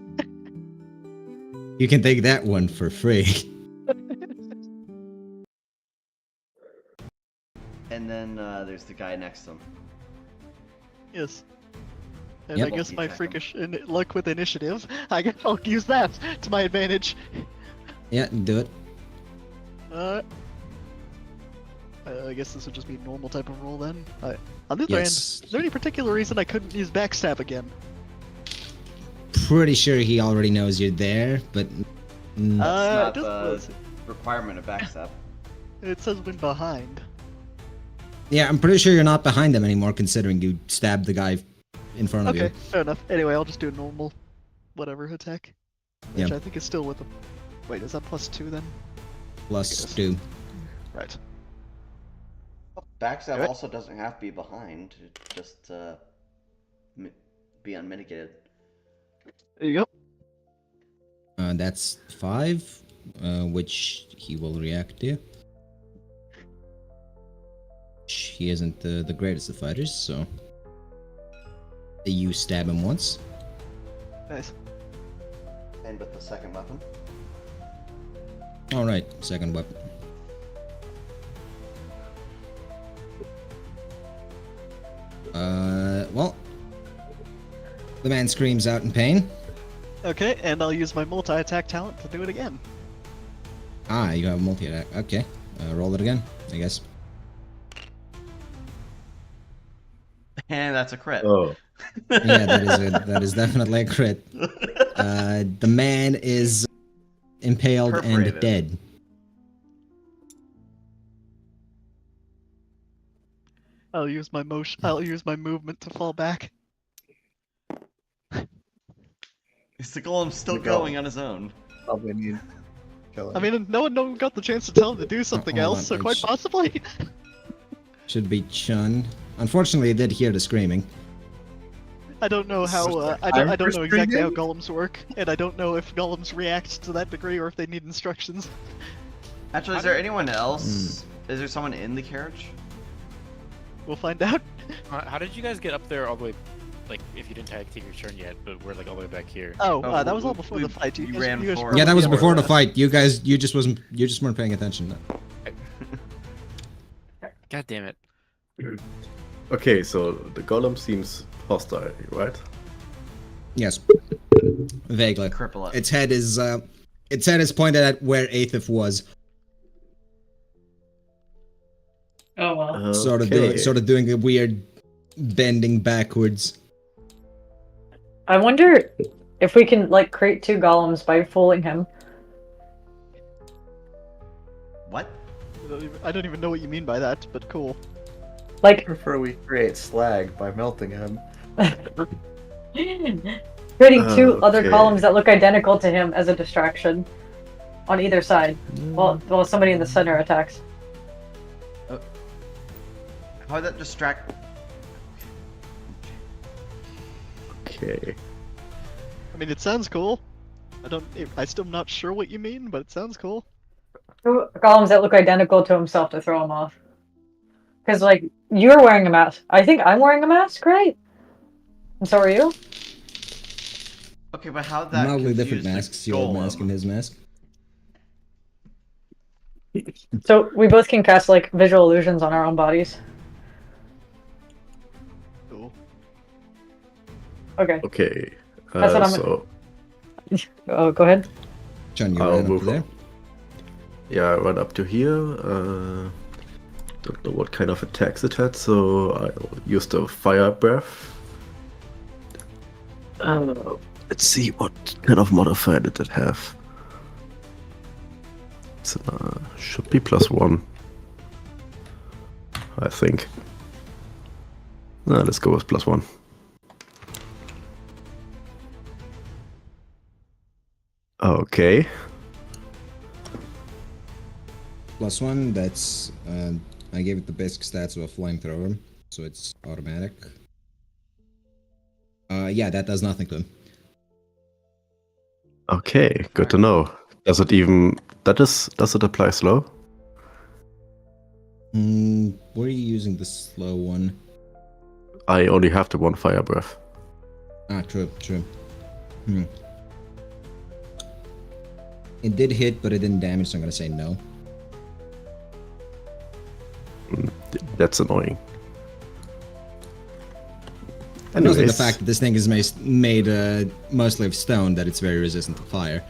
You can take that one for free. And then there's the guy next to him. Yes. And Yep. I guess my Attack him. freakish luck with initiative, I'll use that to my advantage. Yeah, do it. I guess this would just be a normal type of roll then. On the other hand, Yes. is there any particular reason I couldn't use backstab again? Pretty sure he already knows you're there, but That's not it doesn't- the requirement of backstab. It says when behind. yeah, I'm pretty sure you're not behind him anymore, considering you stabbed the guy in front of Okay, you. fair enough. Anyway, I'll just do a normal, whatever attack, which Yeah. I think is still with them. Wait, is that +2 then? Plus Yes. 2. Right. Backstab Okay. also doesn't have to be behind. It just be unmitigated. There you go. That's 5, which he will react to. He isn't the greatest of fighters, so you stab him once. Nice. And with the second weapon. All right, second weapon. Well, the man screams out in pain. Okay, and I'll use my multi-attack talent to do it again. Ah, you have multi-attack. Okay, roll it again, I guess. And that's a crit. Oh. Yeah, that is definitely a crit. The man is impaled and Perforated. dead. I'll use my motion. I'll use my movement to fall back. Is the golem still The golem. going on his own? Probably need killing. I mean, no one got the chance to tell him to do something hold else, on, so quite it's- possibly. Should be Chun. Unfortunately, I did hear the screaming. I don't know how. So I time don't for know exactly how screaming? golems work, and I don't know if golems react to that degree or if they need instructions. Actually, is there anyone else? Is there someone in the carriage? We'll find out. How did you guys get up there all the way? Like, if you didn't take your turn yet, but we're like all the way back here. Oh, Oh, that was all we- before we- the fight. you ran guys forward. Yeah, that was Before before the that. fight. You just weren't paying attention. God damn it. Okay, so the golem seems hostile, right? Yes, vaguely. Cripple it. Its head is pointed at where Aethif was, Oh well. sort of Okay. doing a weird bending backwards. I wonder if we can like create 2 golems by fooling him. What? I don't even know what you mean by that, but cool. I Like prefer we create slag by melting him. creating 2 other Okay. columns that look identical to him as a distraction on either side, while somebody in the center attacks. How would that distract? Okay. I mean, it sounds cool. I still am not sure what you mean, but it sounds cool. 2 columns that look identical to himself to throw him off. Because like you're wearing a mask. I think I'm wearing a mask, right? And so are you. Okay, but how that? Mildly different confuse the masks. Your mask golem? and his mask. So we both can cast like visual illusions on our own bodies. Cool. Okay. Okay. That's what I'm- So Oh, go ahead. Chun, you I'll ran up to move there. on. Yeah, I run up to here. Don't know what kind of attacks it had, so I'll use the fire breath. Let's see what kind of modifier did it have. It's, should be +1, I think. Let's go with +1. Okay. +1. That's I gave it the basic stats of a flamethrower, so it's automatic. Yeah, that does nothing to him. Okay, good to know. Does it apply slow? Where are you using the slow one? I only have the one fire breath. Ah, true. It did hit, but it didn't damage, so I'm gonna say no. That's annoying. Mostly the Anyways, fact that this thing is made mostly of stone, that it's very resistant to fire.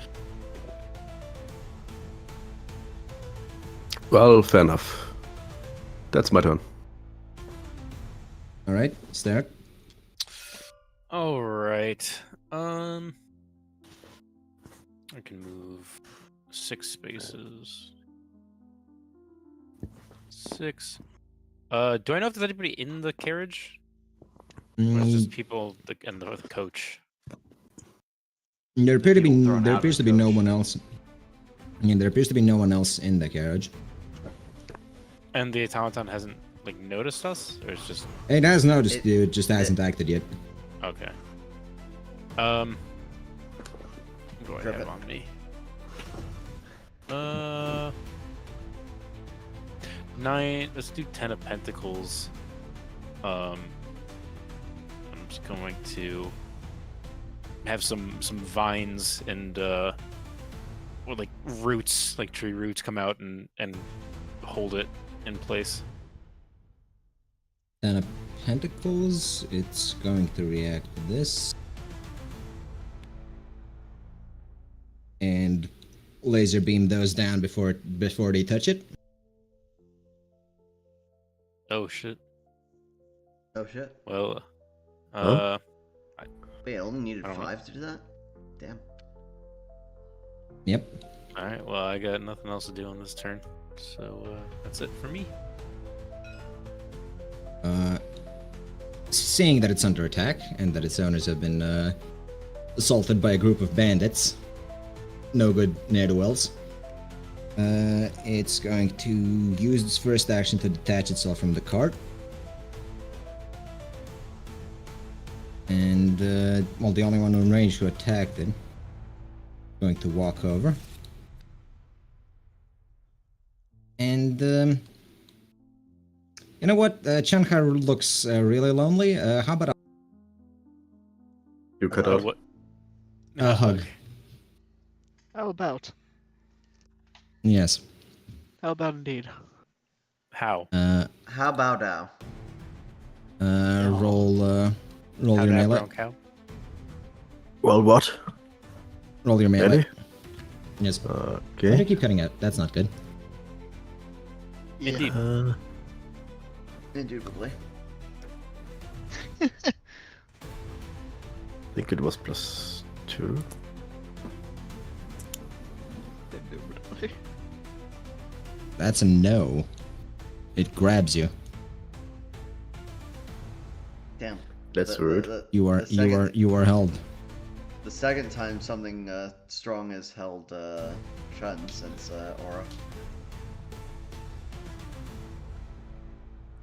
well, fair enough. That's my turn. Alright, Stark. All right. I can move 6 spaces. 6. Do I know if there's anybody in the carriage? Or it's just people and the coach? There appears to be People thrown there out of appears the to be no coach. one else. There appears to be no one else in the carriage. And the automaton hasn't like noticed us, or it's just It has noticed It- you, it just hasn't acted yet. okay. What do I Grab have it. on me? 9. Let's do 10 of Pentacles. I'm just going to have some vines and or like roots, like tree roots, come out and hold it in place. 10 of Pentacles, it's going to react to this. And laser beam those down before they touch it. Oh shit. Oh shit. Well, Huh? Wait, I only needed I don't know. 5 to do that? Damn. Yep. all right. Well, I got nothing else to do on this turn, so that's it for me. Seeing that it's under attack and that its owners have been assaulted by a group of bandits, no good ne'er-do-wells, it's going to use its first action to detach itself from the cart. And, well, the only one in range who attacked it, going to walk over. And, you know what? Changhar looks really lonely. How about You cut out. What? a hug? How about? Yes. How about indeed? How? How about now? Roll How your to have melee. brown cow? Well, what? Roll your melee. Really? Yes. Why do you Okay. keep cutting out? That's not good. Indeed. Indubitably. I think it was +2. Indubitably. That's a no. It grabs you. Damn. That's rude. You are you are held. The second time something strong has held Chun since Aura.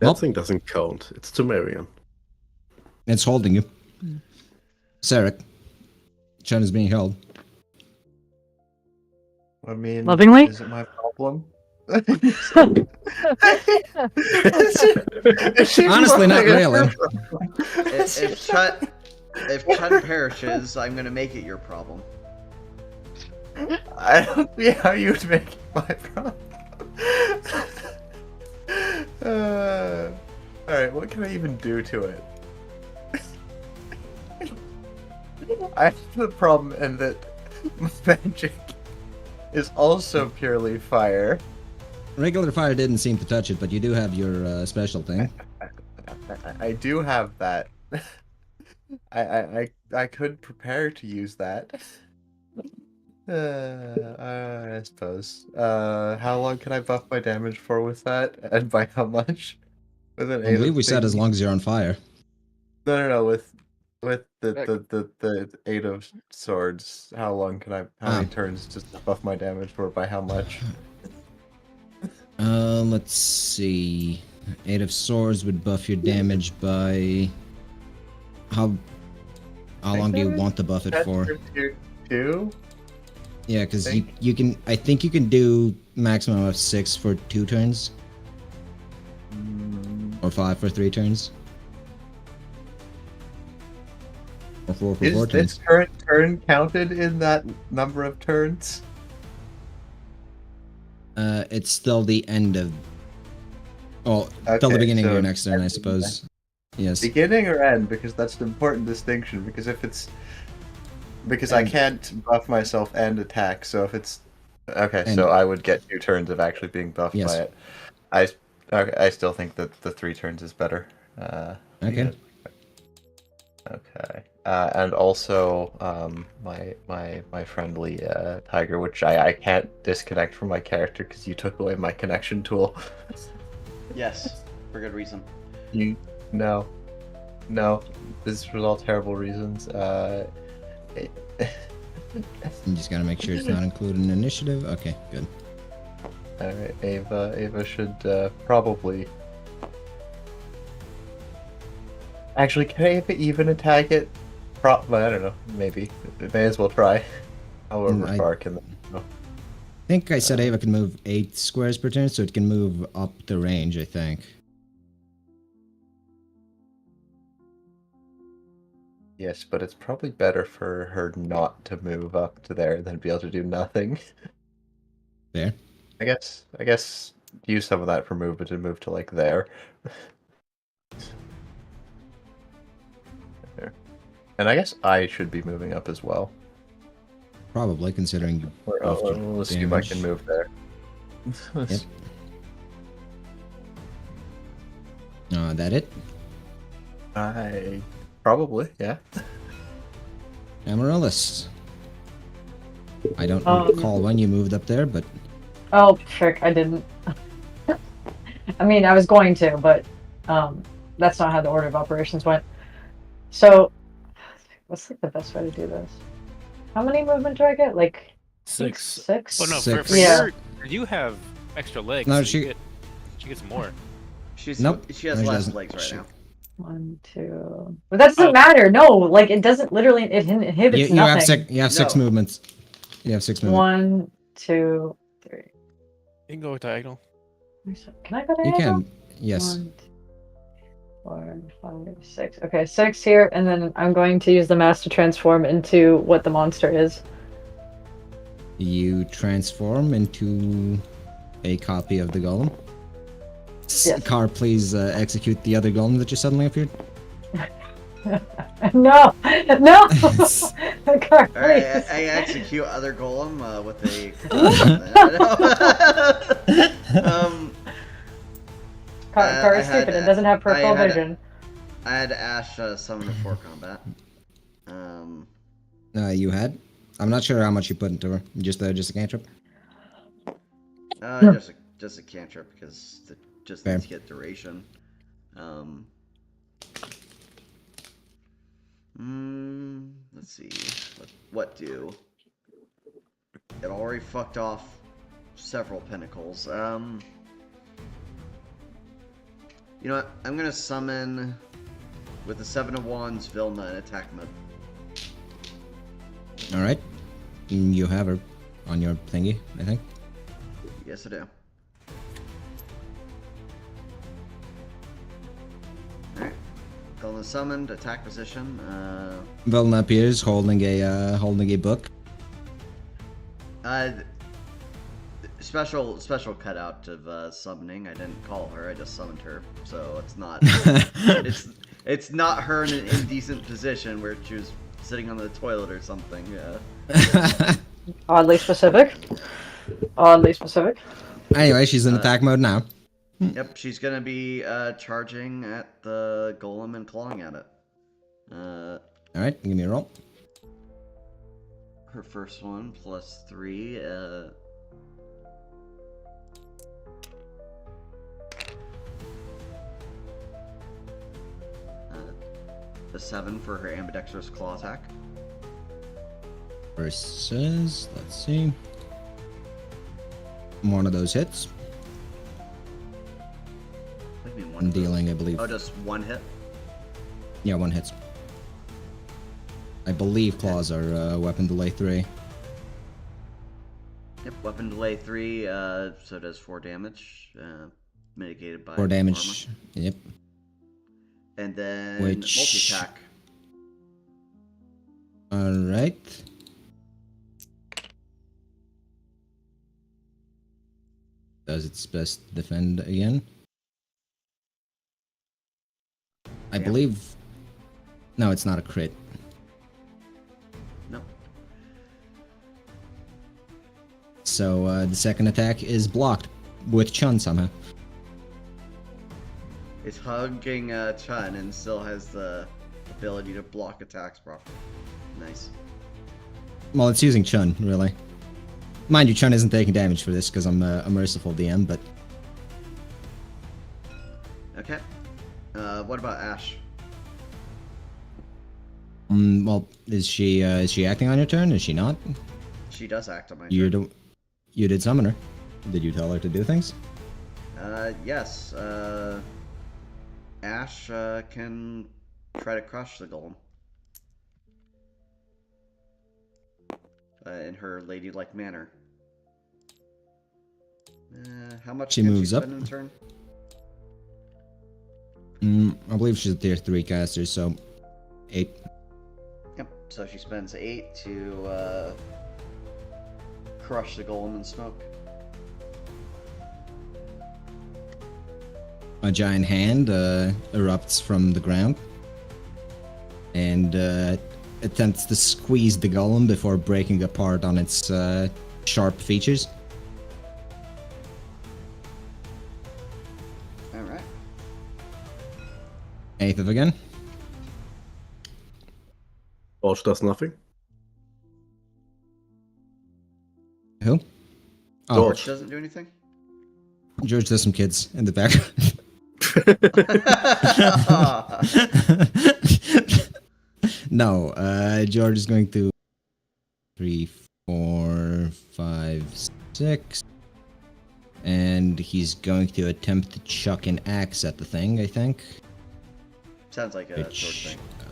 That Well- thing doesn't count. It's to Marion. It's holding you. Sarek. Chun is being held. I mean, Lovingly? is it my problem? Honestly, not really. If Chun perishes, I'm gonna make it your problem. I don't see how you would make it my problem. Alright, what can I even do to it? I have the problem in that my magic is also purely fire. Regular fire didn't seem to touch it, but you do have your special thing. I do have that. I could prepare to use that. I suppose. How long can I buff my damage for with that? And by how much? With an I believe we said as long as you're on fire. No. With the 8 of swords, how long can I? How many turns just to buff my damage for? By how much? Let's see. 8 of swords would buff your damage by how long do you want to buff it for? 2? Yeah, because you can. I think you can do maximum of 6 for 2 turns. Or 5 for 3 turns. Or 4 for Is 4 this turns. current turn counted in that number of turns? It's still the end of. Oh, till the Okay, beginning of so your next turn, I suppose. Yes. Beginning or end? Because that's an important distinction. Because if it's I End. can't buff myself and attack, so if it's okay, End. so I would get 2 turns of actually being buffed Yes. by it. I still think that the 3 turns is better. Okay. Okay. And also, my friendly tiger, which I can't disconnect from my character because you took away my connection tool. Yes, for good reason. No, this was all terrible reasons. You just gotta make sure it's not included in initiative. Okay, good. Alright, Ava should probably. Actually, can Ava even attack it? I don't know. Maybe. May as well try. I'll overspark and then. I think I said Ava can move 8 squares per turn, so it can move up the range, I think. Yes, but it's probably better for her not to move up to there than be able to do nothing. There. I guess use some of that for movement and move to like there. There. And I guess I should be moving up as well. Probably, considering you buffed your We'll assume I can damage. move there. Yep. That it? I probably, yeah. Amaryllis. I don't Um, recall when you moved up there, but Oh, frick, I didn't. I mean, I was going to, but that's not how the order of operations went. So, what's like the best way to do this? How many movement do I get? Like 6. 6? Oh no, Six. for Yeah. you have extra legs. No, so she- she gets more. Nope, She has she less doesn't. legs right She- now. 1, 2. But that doesn't matter. No, like it doesn't literally. It inhibits you have nothing. 6. You have 6 No. movements. You have 6 movements. 1, 2, 3. You can go diagonal. Can I go You diagonal? can. Yes. 1, 4, 5, 6. Okay, 6 here, and then I'm going to use the mask to transform into what the monster is. You transform into a copy of the golem. Yes. Car, please execute the other golem that just suddenly appeared. No, no, Car, All right, please. I execute other golem with a. Car I is had- stupid. It doesn't have peripheral I had- vision. I had Ash summon before combat. You had. I'm not sure how much you put into her. Just a cantrip. Just a cantrip because it just Fair. needs to get duration. Let's see. What do? It already fucked off several pinnacles. You know what? I'm gonna summon with the 7 of Wands Vilna in attack mode. All right. You have her on your thingy, I think. Yes, I do. Alright. Vilna summoned, attack position. Velna appears holding a book. Special cutout of summoning. I didn't call her. I just summoned her, so it's not. it's not her in an indecent position where she was sitting on the toilet or something. Yeah. Oddly specific. Oddly specific. Anyway, she's in attack mode now. Yep, she's gonna be charging at the golem and clawing at it. All right, give me a roll. Her first one +3. A 7 for her ambidextrous claw attack. Versus, let's see. One of those hits. What do you mean one I'm of those? dealing, I believe. Oh, just one hit? Yeah, one hits. I believe claws are weapon delay 3. Yep, weapon delay 3, so it does 4 damage. Mitigated by 4 damage. Yep. armor. And then Which- multi-attack. Alright. Does its best to defend again. I Yeah. believe... No, it's not a crit. No. So the second attack is blocked with Chun somehow. It's hugging Chun and still has the ability to block attacks properly. Nice. Well, it's using Chun, really. Mind you, Chun isn't taking damage for this because I'm a merciful DM, but... Okay. What about Ash? Well, is she acting on your turn? Is she not? She does act on my You turn. you did summon her. Did you tell her to do things? Yes. Ash can try to crush the golem. In her ladylike manner. How much She can moves she up. spend in a turn? I believe she's a tier 3 caster, so 8. Yep. So she spends 8 to crush the golem in smoke. A giant hand erupts from the ground and attempts to squeeze the golem before breaking apart on its sharp features. Alright. 8th of again. George does nothing. Who? Oh, George. Which doesn't do anything? George does some kids in the background. No, George is going to 3, 4, 5, 6. And he's going to attempt to chuck an axe at the thing, I think. Sounds like a Which, George thing. I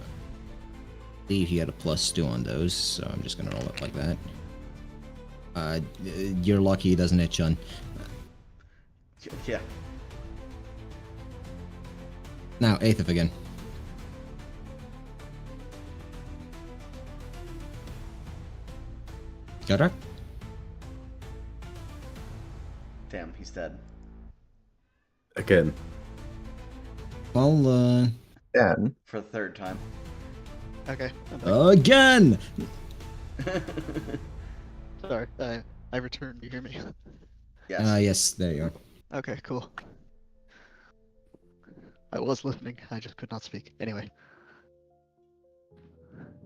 believe he had a +2 on those, so I'm just gonna roll it like that. You're lucky he doesn't hit Chun. Yeah. Now, 8th of again. Got her? Damn, he's dead. Again. Well, Again. For the third time. Okay. I'm back. again! Sorry. I returned. You hear me? Yes. Yes, there you are. Okay. Cool. I was listening. I just could not speak. Anyway.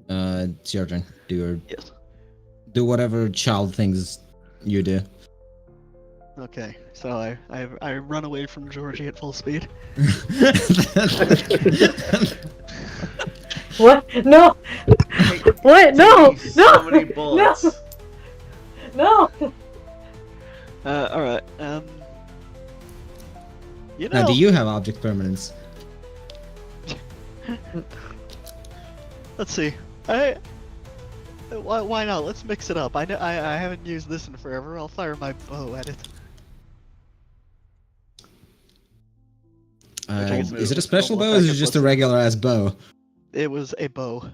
It's your turn. Yes. Do whatever child things you do. Okay. So I run away from Georgie at full speed. What? No! What? No! Jeez, No! So many bullets. No! All right. You know. Now, do you have object permanence? Let's see. Why not? Let's mix it up. I haven't used this in forever. I'll fire my bow at it. Is it a special bow or Almost is it just a regular ass bow? It was a bow.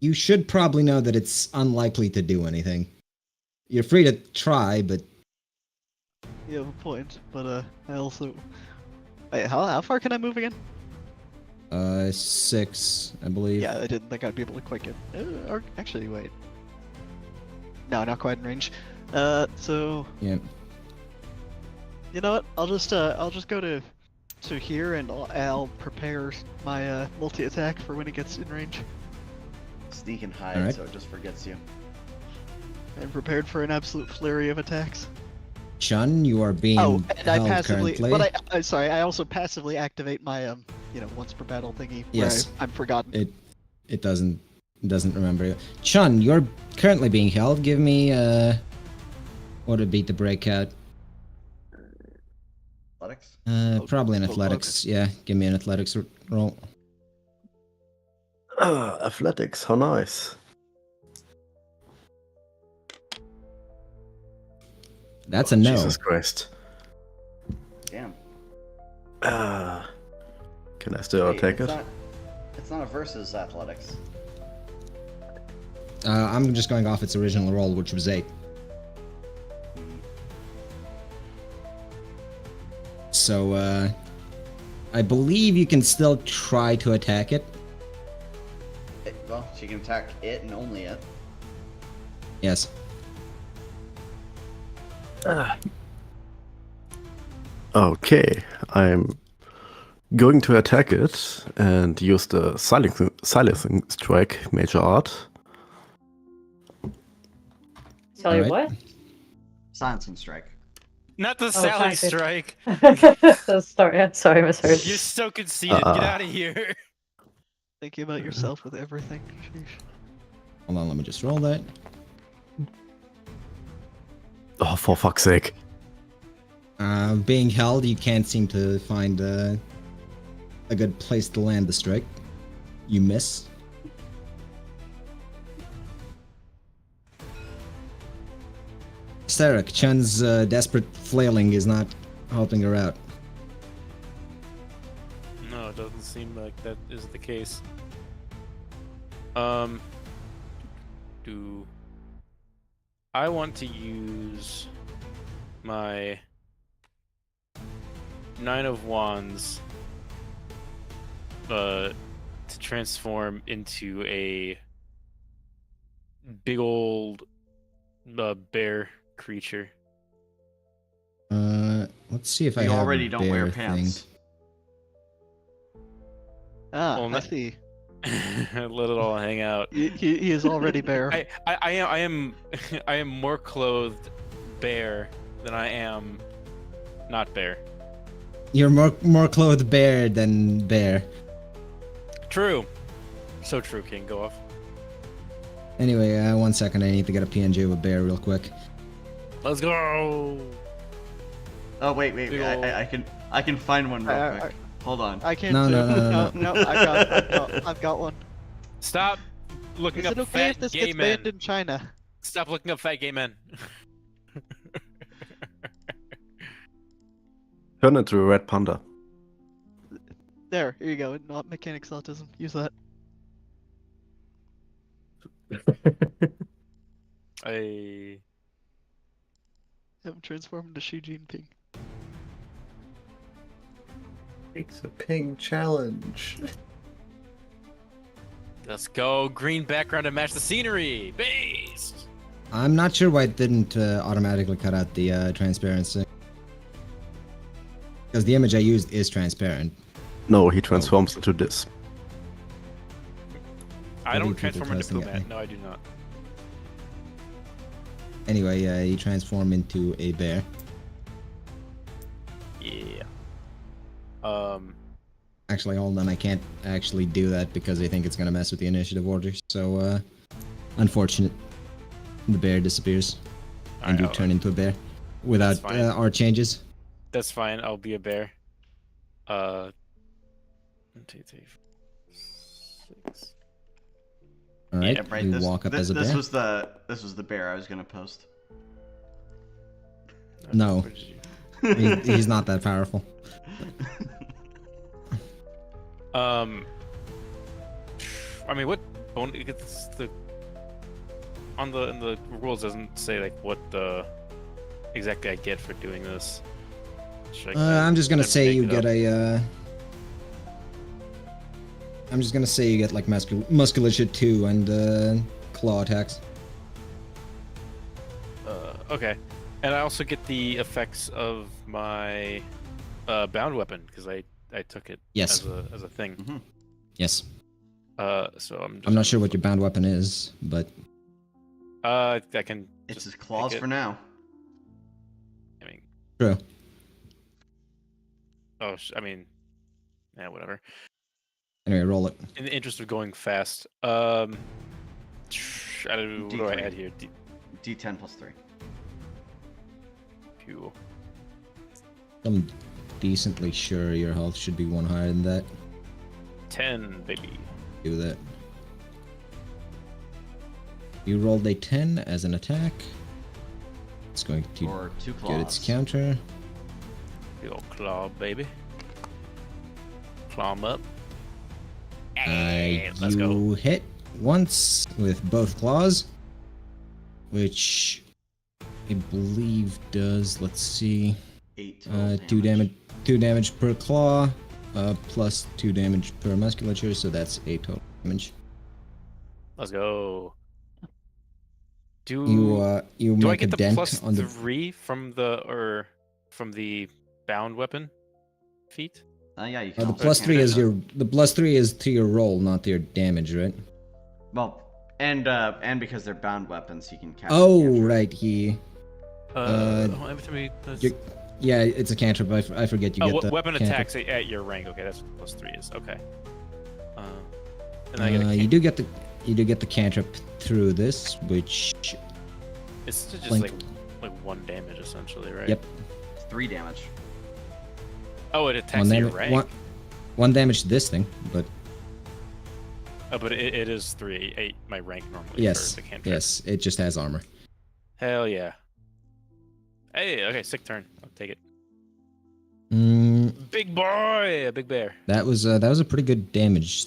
You should probably know that it's unlikely to do anything. You're free to try, but You have a point, but I also. Wait, how far can I move again? 6, I believe. Yeah, I didn't think I'd be able to quite get. Or actually, wait. No, not quite in range. So. Yeah. You know what? I'll just go to here and I'll prepare my multi attack for when it gets in range. Sneak and hide Alright. so it just forgets you. I'm prepared for an absolute flurry of attacks. Chun, you are being Oh, and I held passively, currently. but I also passively activate my once per battle thingy. Where Yes. I'm forgotten. It doesn't remember you. Chun, you're currently being held. Give me what would beat the breakout? Athletics? Probably an okay. athletics. Yeah, give me an athletics roll. Athletics, how nice. That's a no. Jesus Christ. Damn. Can I still Wait, attack it's it? not- It's not a versus athletics. I'm just going off its original roll, which was 8. So, I believe you can still try to attack it. Well, she can attack it and only it. Yes. Okay, I'm going to attack it and use the silencing strike, major art. Sorry, Alright. what? Silencing strike. Not the Sally thank you. strike. Sorry, misheard. You're so conceited. Get out of here. Thinking about yourself with everything. Sheesh. Hold on, let me just roll that. Oh, for fuck's sake. Being held, you can't seem to find a good place to land the strike. You miss. Sarek, Chun's desperate flailing is not helping her out. No, it doesn't seem like that is the case. Do I want to use my 9 of Wands to transform into a big old bear creature? Let's see if I You have already a don't wear bear pants. thing. Ah, Well, I not- see. Let it all hang out. He is already bare. I am more clothed bear than I am not bear. You're more clothed bear than bear. True. So true, King. Go off. Anyway, 1 second, I need to get a PNG of a bear real quick. Let's go. Oh wait, Big ol'- I can find one real I- quick. Hold on. I can't. No, do- no, no. I've got one. Stop looking Is up it okay fat if this gay gets men. banned in China? Stop looking up fat gay men. Turn into a red panda. There, here you go. Not mechanics autism. Use that. I Have him transform into Xi Jinping. It's a ping challenge. let's go. Green background to match the scenery. Based. I'm not sure why it didn't automatically cut out the transparency. Because the image I used is transparent. No, he transforms into this. I What are don't you people transform into testing at me? Pumat. No, I do not. Anyway, you transform into a bear. Yeah. Actually, hold on, I can't actually do that because I think it's gonna mess with the initiative order. So, unfortunate. The bear disappears, and you Alright, turn into a bear without That's fine. art changes. That's fine. I'll be a bear. 1, 2, 3, 4, 6. All right, Yeah, right. you This, walk up this, as a this bear. was the bear I was gonna post. No. Where did you- He's not that powerful. I mean, what bone? It's the in the rules doesn't say like what exactly I get for doing this. Should I I'm just gonna never say make you it get up? a. I'm just gonna say you get like musculature 2 and claw attacks. Okay, and I also get the effects of my bound weapon because I took it Yes. as a thing. Mhm. Yes. So I'm I'm not sure what your bound weapon is, but I can. It's just his claws make it- for now. I mean, true. I mean, yeah, whatever. Anyway, roll it. In the interest of going fast, I don't, what do I D3. add here? D10 plus 3. Cool. I'm decently sure your health should be 1 higher than that. 10, baby. Do that. You rolled a 10 as an attack. It's going to Or 2 claws. get its counter. Big old claw, baby. Claw 'em up. Let's You go. hit once with both claws, which I believe does. Let's see. 8 total 2 damage. 2 damage per claw, plus 2 damage per musculature, so that's 8 total damage. Let's go. You Do I make a get the dent plus on the. 3 from the bound weapon feat? Yeah, you can. The also plus 3 is counter- the plus 3 is to your roll, not to your damage, right? Well, and because they're bound weapons, you can counter. Oh, cantrip. right. Every time we, Yeah, it's a cantrip. I forget you get that. weapon cantrip. attacks at your rank. Okay, that's what plus 3 is. Okay. And I get a You do get the cantrip through this, which It's just Blink. like 1 damage essentially, right? Yep. 3 damage. Oh, it attacks at your rank. One damage to this thing, but Oh, but it is 3 8 my rank normally. yes, For the cantrip. yes, it just has armor. Hell yeah. Hey, okay, sick turn. I'll take it. Big boy, a big bear. That was a pretty good damage.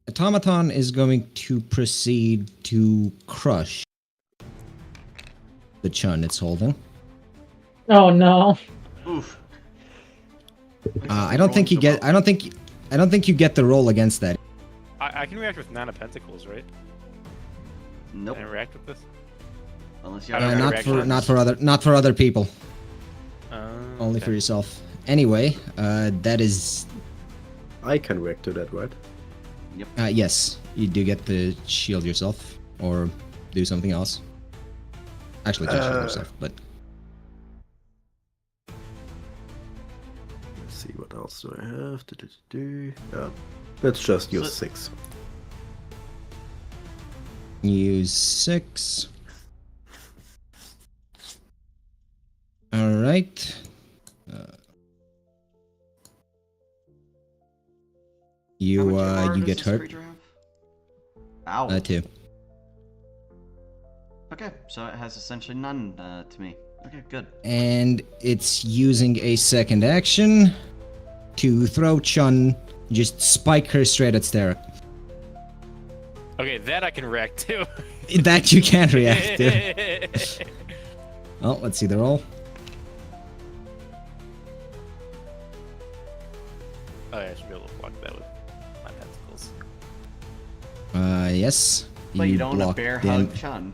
Automaton is going to proceed to crush the chun it's holding. Oh no. Oof. I don't think you get. I don't think you get the roll against that. I can react with 9 of Pentacles, right? Nope. Can I react with this? Unless you I have don't a know, reaction. Not for other people. Only Okay. for yourself. Anyway, that is I can react to that, right? yes. You do get to shield yourself or do something else. Actually, just shield yourself, but Let's see what else do I have. Let's just use 6. use 6. All right. You How much AR you does get this hurt. creature have? Ow. 2. Okay, so it has essentially none to me. Okay, good. And it's using a second action to throw Chun, just spike her straight at Starrick. Okay, that I can react to. That you can't react to. Well, let's see the roll. Oh, yeah, I should be able to block that with my Pentacles. Yes. But you don't want to block bear dam- hug Chun.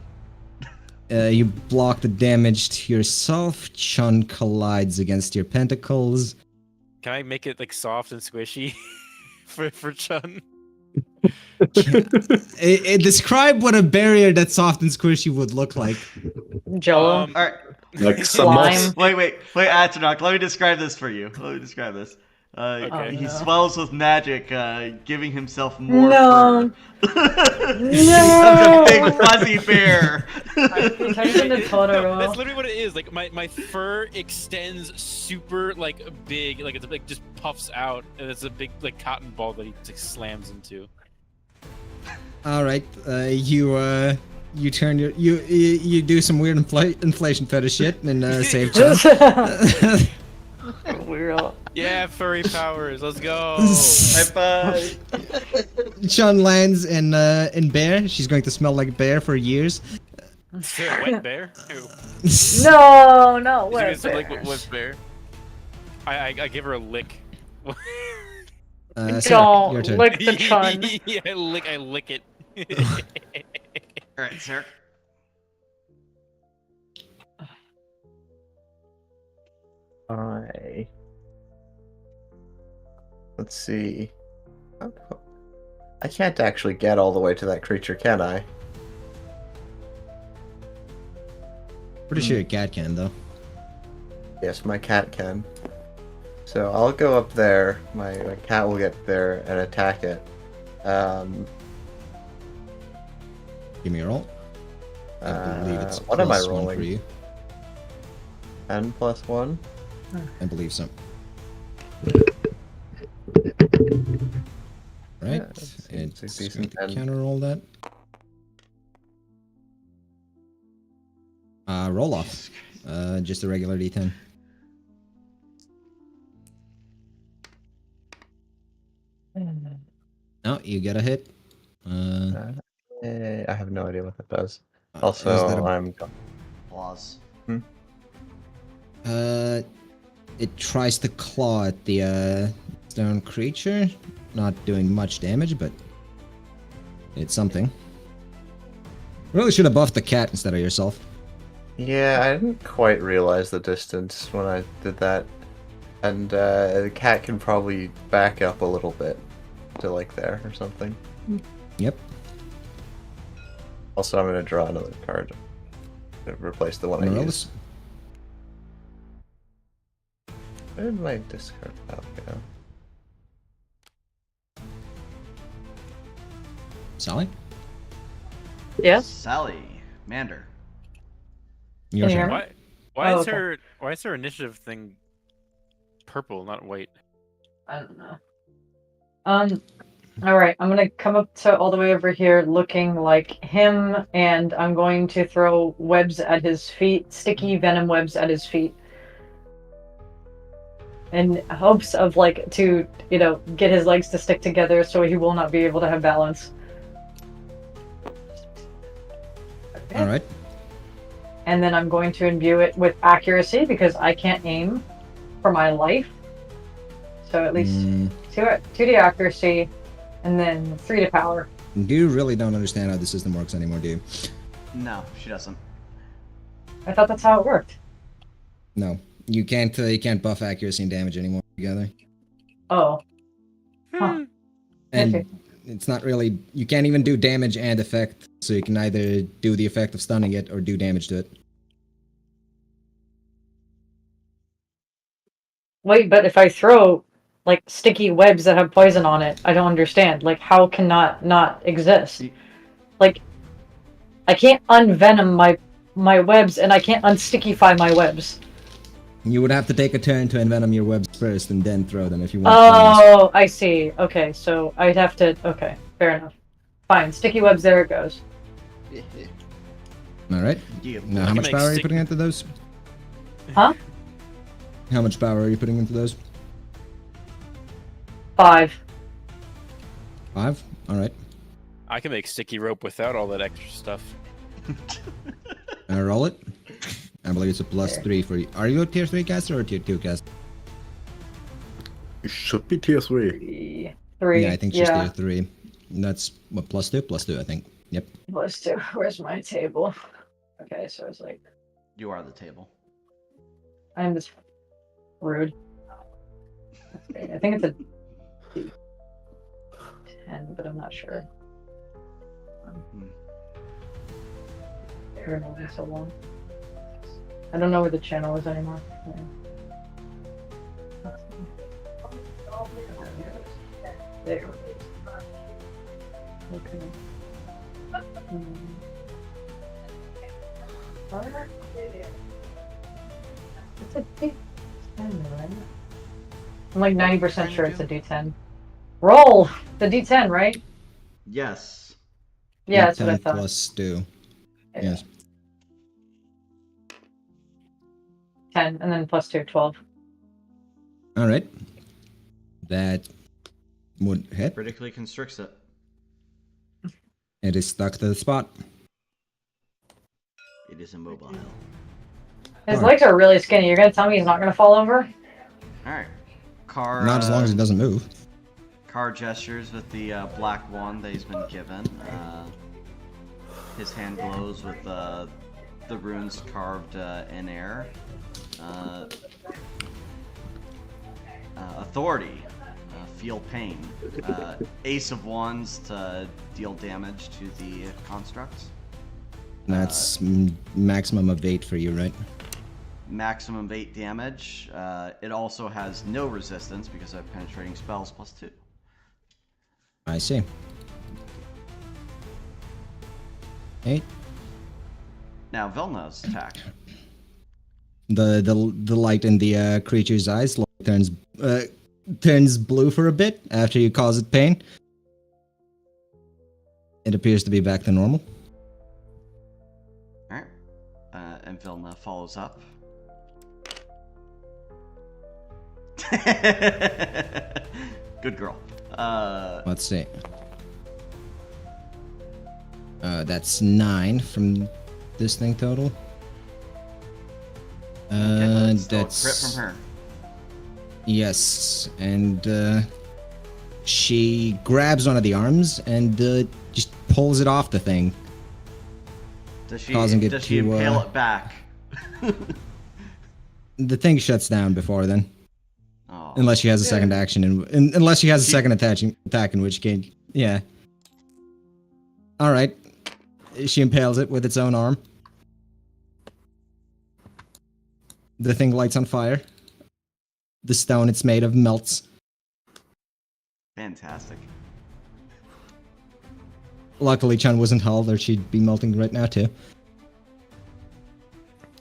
You block the damage to yourself. Chun collides against your pentacles. Can I make it like soft and squishy for Chun? Describe what a barrier that's soft and squishy would look like. Jello. Alright. Like some Slime. Wait, Atronach, let me describe this for you. Okay. He no. swells with magic, giving himself more No. fur. He becomes a big fuzzy bear. He turns into Totoro. That's literally what it is. Like my fur extends super like big, like it's like just puffs out, and it's a big like cotton ball that he like, slams into. All right, you turn your you do some weird inflation fetish shit and save Chun. Weird. Yeah, furry powers. Let's go. High five. Chun lands in bear. She's going to smell like bear for years. Is there a wet bear? Ew. No, Did no, you what? guys like wet bear? I give her a lick. Sarah, Don't your turn. lick the Chun. Yeah, I lick it. Alright, Sarah. Let's see. I can't actually get all the way to that creature, can I? Pretty sure your cat can though. Yes, my cat can. So I'll go up there. My cat will get there and attack it. Give me a roll. I believe it's what am I +1 rolling? for you. 10 plus 1? I believe so. Right, Yeah, it Six, Just decent, going to 10. counter roll that. Roll off. Just a regular D10. No, you get a hit. I have no idea what that does. Is Also, that a- I'm. Flaws. It tries to claw at the stone creature. Not doing much damage, but it's something. Really should have buffed the cat instead of yourself. Yeah, I didn't quite realize the distance when I did that. And the cat can probably back up a little bit to like there or something. Yep. Also, I'm going to draw another card to replace the one I Morales? used. Where did my discard pile go? Sally? Yes? Sally. Mander. Your Can you turn. hear me? Why Oh, is okay. why is her initiative thing purple, not white? I don't know. Alright, I'm gonna come up to all the way over here looking like him, and I'm going to throw webs at his feet, sticky venom webs at his feet. In hopes of like to, get his legs to stick together so he will not be able to have balance. Okay. Alright. And then I'm going to imbue it with accuracy because I can't aim for my life. So at least 2d accuracy, and then 3 to power. You really don't understand how the system works anymore, do you? No, she doesn't. I thought that's how it worked. No. You can't buff accuracy and damage anymore together. Oh. Huh. And Okay. it's not really... You can't even do damage and effect, so you can either do the effect of stunning it or do damage to it. Wait, but if I throw like sticky webs that have poison on it, I don't understand. Like, how can not exist? Like, I can't unvenom my webs, and I can't unstickify my webs. You would have to take a turn to envenom your webs first and then throw them if you want. Oh, I see. Okay, so I'd have to... Okay, fair enough. Fine, sticky webs, there it goes. Alright. Yeah. Now, how can much make power are you stick- putting into those? Huh? How much power are you putting into those? 5. 5? Alright. I can make sticky rope without all that extra stuff. Roll it. I believe it's a +3 for you. Are you a tier 3 caster or a tier 2 caster? You should be tier 3. 3. Yeah, I think she's tier 3. That's, what, +2? +2, I think. Yep. +2. Where's my table? Okay, so it's like... You are the table. I'm just rude. Okay, I think it's a 10, but I'm not sure. I don't know, it's so long. I don't know where the channel is anymore. There it is. Okay. It's a D10, right? I'm like 90% sure it's a D10. Roll! The D10, right? Yes. Yeah, that's what I 10 thought. +2. Yes. 10, and then +2, 12. Alright. That would hit. Critically constricts it. It is stuck to the spot. It is immobile. His Alright. legs are really skinny. You're gonna tell me he's not gonna fall over? Alright. Car. Not as long as it doesn't move. Car gestures with the black wand that he's been given. His hand glows with the runes carved in air. Authority. Feel pain. Ace of Wands to deal damage to the constructs. That's maximum of 8 for you, right? Maximum of 8 damage. It also has no resistance because I have penetrating spells +2. I see. 8. Now Vilna's attack. The light in the creature's eyes turns blue for a bit after you cause it pain. It appears to be back to normal. All right. And Vilna follows up. Good girl. Let's see. That's 9 from this thing total. Still a crit That's from her. yes, and she grabs one of the arms and just pulls it off the thing. Does she Causing it does she to, impale it back? The thing shuts down before then, Oh. unless she has a second action, and unless she has a second attack, in which case, yeah. All right, she impales it with its own arm. The thing lights on fire. The stone it's made of melts. Fantastic. Luckily, Chun wasn't hulled, or she'd be melting right now too.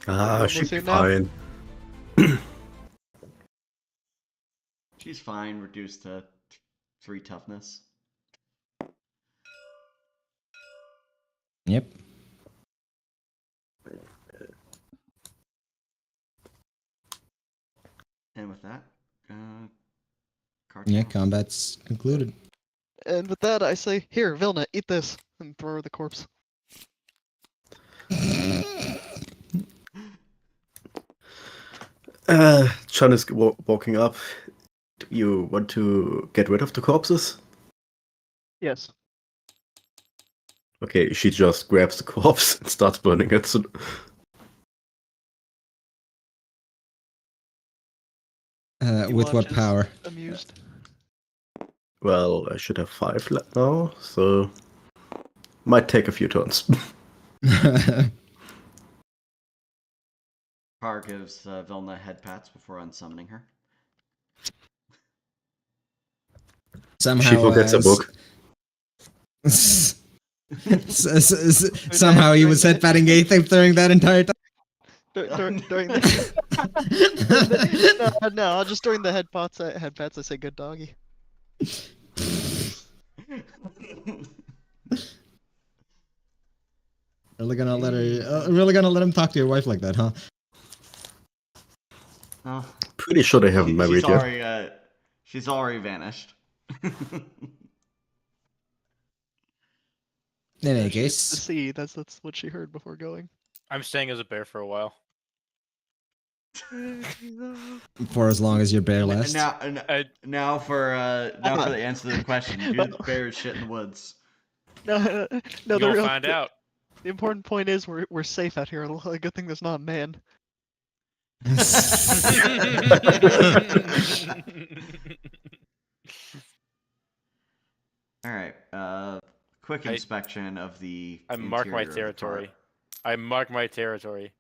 She'll be Almost here fine. She's fine, reduced to 3 toughness. Yep. And with that, Yeah, cartoon. combat's concluded. And with that, I say, here, Vilna, eat this, and throw her the corpse. Chun is walking up. Do you want to get rid of the corpses? Yes. Okay, she just grabs the corpse and starts burning it. So... He With what watches, power? Amused. Well, I should have 5 left now, so might take a few turns. Par gives Vilna head pats before unsummoning her. Somehow She forgets a book. Somehow he was head patting Aether during that entire time. During the no, just during the head pats, I say good doggy. Really gonna let her? Really gonna let him talk to your wife like that, huh? Oh, Pretty sure they haven't married yet. She's already vanished. In any To case, see, that's what she heard before going. I'm staying as a bear for a while. for as long as your bear lasts. Now for the answer to the question: do the bears shit in the woods? No, the You'll real, find out. The important point is we're safe out here. A good thing there's not a man. All right. Quick inspection of the. I mark my interior of the territory. car. I mark my territory.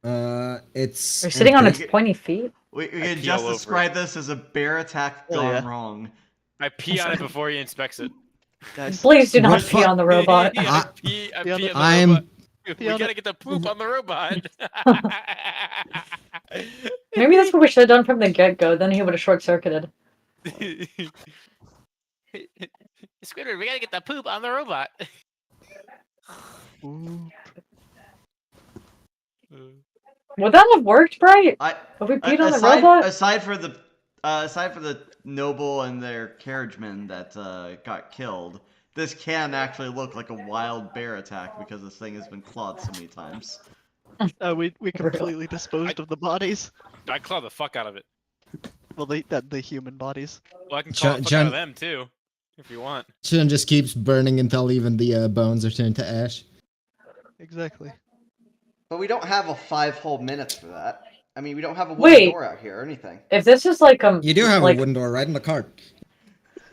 It's. You're sitting on empty. its pointy feet. We I can pee just all over describe this as a bear attack Oh, gone yeah. wrong. I pee on it before he inspects it. Nice. Please do not What pee on the robot. I pee on the I'm- robot. We Pee on gotta get the poop on the robot. Maybe that's what we should have done from the get-go. Then he would have short-circuited. Squidward, we gotta get the poop on the robot. Ooh. Would that have worked, Bright? If we peed on the robot? Aside for the noble and their carriagemen that got killed, this can actually look like a wild bear attack because this thing has been clawed so many times. We completely disposed of the bodies. I claw the fuck out of it. Well, the human bodies. Well, I can claw the fuck out of them too, if you want. Chun just keeps burning until even the bones are turned to ash. Exactly. But we don't have a 5 whole minutes for that. I mean, we don't have a wooden Wait. door out here or anything. If this is like You do have like, a wooden door right in the cart.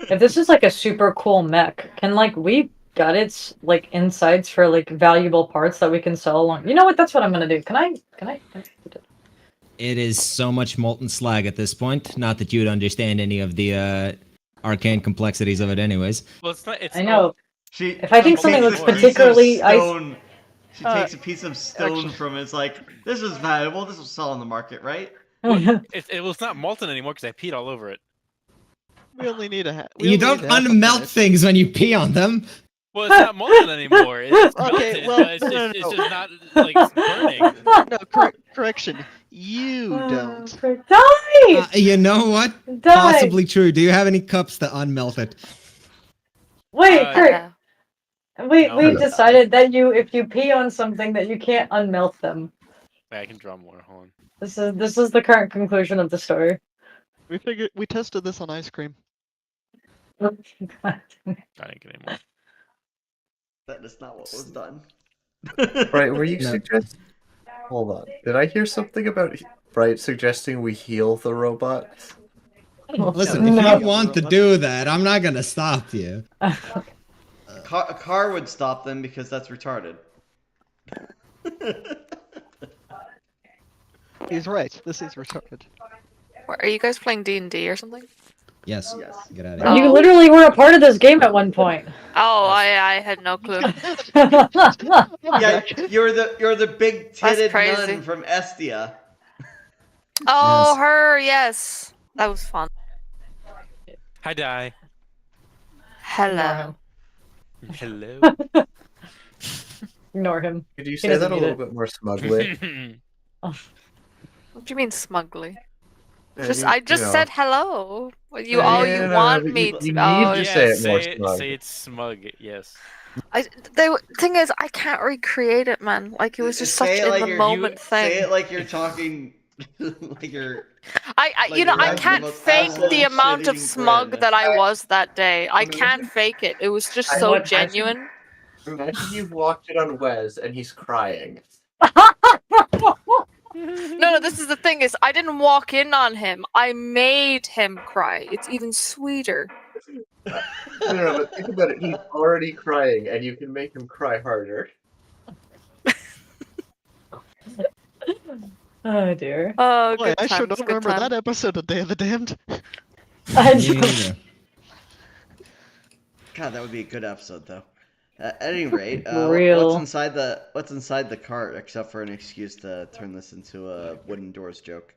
if this is like a super cool mech, can like we got its like insides for like valuable parts that we can sell along? You know what? That's what I'm gonna do. Can I? It is so much molten slag at this point. Not that you'd understand any of the arcane complexities of it, anyways. Well, it's not. It's I know. not- If I think something looks particularly She takes a piece of stone actually- from it. It's like, this is valuable. This will sell on the market, right? well, it's not molten anymore because I peed all over it. We only need a hat. You don't unmelt things when you pee on them. Well, it's not molten anymore. It's Okay, melted, well, but it's no, just, no, it's no. just not like it's burning. No, correction. You don't. Die! You know what? Die! Possibly true. Do you have any cups to unmelt it? Wait, Crick, we No. decided that if you pee on something that you can't unmelt them. Wait, I can draw more. Hold on. This is the current conclusion of the story. We tested this on ice cream. I didn't get any more. That is not what was done. Right, were you No. suggesting? Hold on. Did I hear something about Bright suggesting we heal the robot? Listen, No. if you want to do that, I'm not gonna stop you. A car would stop them because that's retarded. He's right. This is retarded. Are you guys playing D&D or something? Yes. Yes. Get out of here. Oh. You literally were a part of this game at one point. Oh, I had no clue. Yeah, you're the big titted crazy. nun from Estia. Oh, Yes. her, yes. That was fun. Hi, Die. Hello. Hello. Ignore him. Could you He say that doesn't a need little it. bit more smugly? What do you mean smugly? Yeah, I just you know. said hello. Well, you Yeah, no, want but me you to. need Oh, to yeah. say it more smug. Say it smug. Yes. The thing is, I can't recreate it, man. Like it was just such Say it in like the you're- moment thing. Say it like you're talking, like you're. I like you know, you're I having the can't most fake absolute the amount of shit-eating smug grin. that I was that day. I Imagine- can't fake it. It was just I so would- genuine. Imagine you've walked in on Wes and he's crying. No, this is the thing is I didn't walk in on him. I made him cry. It's even sweeter. No, but think about it. He's already crying, and you can make him cry harder. Oh dear. Oh, Boy, good I sure times, don't good remember times. that episode of Day of the Damned. I Me don't- neither. God, that would be a good episode, though. At any rate, Real. what's inside the cart except for an excuse to turn this into a wooden doors joke?